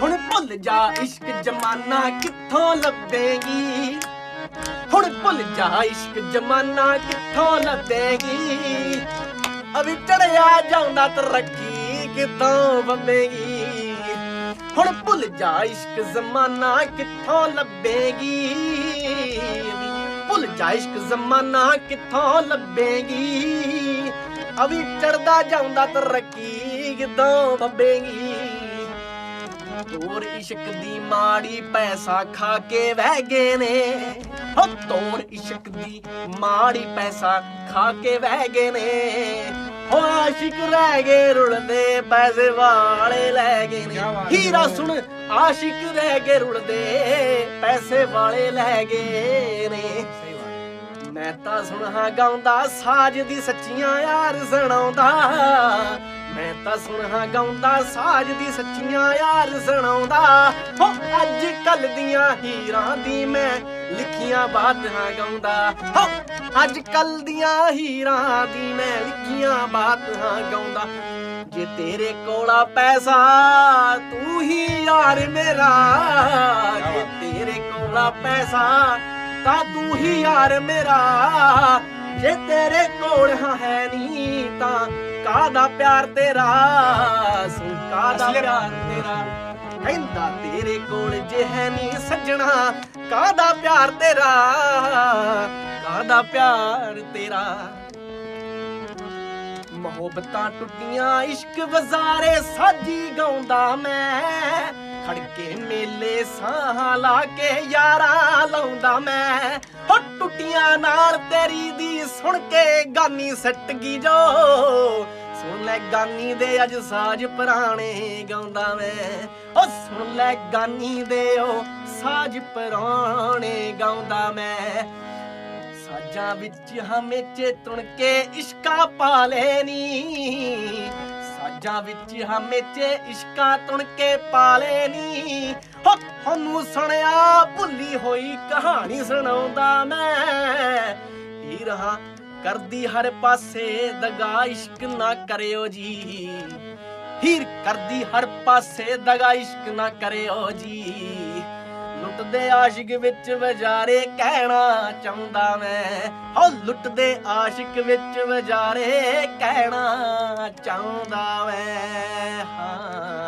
ਹੁਣ ਭੁੱਲ ਜਾ ਇਸ਼ਕ ਜਮਾਨਾ ਕਿੱਥੋਂ ਲੱਭੇਗੀ ਹੁਣ ਭੁੱਲ ਜਾ ਇਸ਼ਕ ਜਮਾਨਾ ਕਿੱਥੋਂ ਲੱਭੇਗੀ ਅਵੀ ਚੜਿਆ ਜਾਂਦਾ ਤਰੱਕੀ ਕਿੱਥੋਂ ਬੰਬੇਗੀ ਹੁਣ ਭੁੱਲ ਜਾ ਇਸ਼ਕ ਜ਼ਮਾਨਾ ਕਿੱਥੋਂ ਲੱਭੇਗੀ ਭੁੱਲ ਜਾ ਇਸ਼ਕ ਜ਼ਮਾਨਾ ਕਿੱਥੋਂ ਲੱਭੇਗੀ ਅਵੀ ਚੜਦਾ ਜਾਂਦਾ ਤਰੱਕੀ ਕਿੱਥੋਂ ਬੰਬੇਗੀ ਤੋਰ ਇਸ਼ਕ ਦੀ ਮਾੜੀ ਪੈਸਾ ਖਾ ਕੇ ਵਹਿ ਗਏ ਨੇ ਹੋ ਤੋਰ ਇਸ਼ਕ ਦੀ ਮਾੜੀ ਪੈਸਾ ਖਾ ਕੇ ਵਹਿ ਗਏ ਨੇ ਹੋ ਆਸ਼ਿਕ ਰਹਿ ਗਏ ਰੁਲਦੇ ਪੈਸੇ ਵਾਲੇ ਲੈ ਗਏ ਨੇ ਹੀਰਾ ਸੁਣ ਆਸ਼ਿਕ ਰਹਿ ਗਏ ਰੁਲਦੇ ਪੈਸੇ ਵਾਲੇ ਲੈ ਗਏ ਨੇ ਮੈਂ ਤਾਂ ਸੁਣਾ ਗਾਉਂਦਾ ਸਾਜ ਦੀ ਸੱਚੀਆਂ ਯਾਰ ਸੁਣਾਉਂਦਾ ਮੈਂ ਤਾਂ ਸੁਣਾ ਗਾਉਂਦਾ ਸਾਜ ਦੀ ਸੱਚੀਆਂ ਯਾਰ ਸੁਣਾਉਂਦਾ ਹੋ ਅੱਜ ਕੱਲ ਦੀਆਂ ਹੀਰਾਂ ਦੀ ਮੈਂ ਲਿਖੀਆਂ ਬਾਤਾਂ ਗਾਉਂਦਾ ਹੋ ਅੱਜ ਕੱਲ ਦੀਆਂ ਹੀਰਾਂ ਦੀ ਮੈਂ ਲਿਖੀਆਂ ਬਾਤਾਂ ਗਾਉਂਦਾ ਜੇ ਤੇਰੇ ਕੋਲਾ ਪੈਸਾ ਤੂੰ ਹੀ ਯਾਰ ਮੇਰਾ ਜੇ ਤੇਰੇ ਕੋਲਾ ਪੈਸਾ ਤਾਂ ਤੂੰ ਹੀ ਯਾਰ ਮੇਰਾ ਜੇ ਤੇਰੇ ਕੋਲ ਹੈ ਨਹੀਂ ਤਾਂ ਕਾਹਦਾ ਪਿਆਰ ਤੇਰਾ ਸੁਣ ਕਾਹਦਾ ਪਿਆਰ ਤੇਰਾ ਕਹਿੰਦਾ ਤੇਰੇ ਕੋਲ ਜੇ ਹੈ ਨਹੀਂ ਸੱਜਣਾ ਕਾਹਦਾ ਪਿਆਰ ਤੇਰਾ ਕਾਹਦਾ ਪਿਆਰ ਤੇਰਾ ਮੁਹੱਬਤਾਂ ਟੁੱਟੀਆਂ ਇਸ਼ਕ ਵਜ਼ਾਰੇ ਸਾਜੀ ਗਾਉਂਦਾ ਮੈਂ ਖੜਕੇ ਮੇਲੇ ਸਾਹ ਲਾ ਕੇ ਯਾਰਾਂ ਲਾਉਂਦਾ ਮੈਂ ਹੋ ਟੁੱਟੀਆਂ ਨਾਲ ਤੇਰੀ ਦੀ ਸੁਣ ਕੇ ਗਾਨੀ ਸੱਟ ਗਈ ਜੋ ਸੁਣ ਲੈ ਗਾਨੀ ਦੇ ਅੱਜ ਸਾਜ ਪੁਰਾਣੇ ਗਾਉਂਦਾ ਮੈਂ ਉਹ ਸੁਣ ਲੈ ਗਾਨੀ ਦੇ ਉਹ ਸਾਜ ਪੁਰਾਣੇ ਗਾਉਂਦਾ ਮੈਂ ਸਾਜਾਂ ਵਿੱਚ ਹਮੇਚੇ ਤੁਣ ਕੇ ਇਸ਼ਕਾ ਪਾ ਲੈਨੀ ਸਾਜਾਂ ਵਿੱਚ ਹਮੇਚੇ ਇਸ਼ਕਾ ਤੁਣ ਕੇ ਪਾ ਲੈਨੀ ਹੋ ਤੁਹਾਨੂੰ ਸੁਣਿਆ ਭੁੱਲੀ ਹੋਈ ਕਹਾਣੀ ਸੁਣਾਉਂਦਾ ਮੈਂ ਹੀਰ ਹਾਂ ਕਰਦੀ ਹਰ ਪਾਸੇ ਦਗਾ ਇਸ਼ਕ ਨਾ ਕਰਿਓ ਜੀ ਹੀਰ ਕਰਦੀ ਹਰ ਪਾਸੇ ਦਗਾ ਇਸ਼ਕ ਨਾ ਕਰਿਓ ਜੀ ਲੁੱਟਦੇ ਆਸ਼ਿਕ ਵਿੱਚ ਵਜਾਰੇ ਕਹਿਣਾ ਚਾਹੁੰਦਾ ਮੈਂ ਹੋ ਲੁੱਟਦੇ ਆਸ਼ਿਕ ਵਿੱਚ ਵਜਾਰੇ ਕਹਿਣਾ ਚਾਹੁੰਦਾ ਮੈਂ ਹਾਂ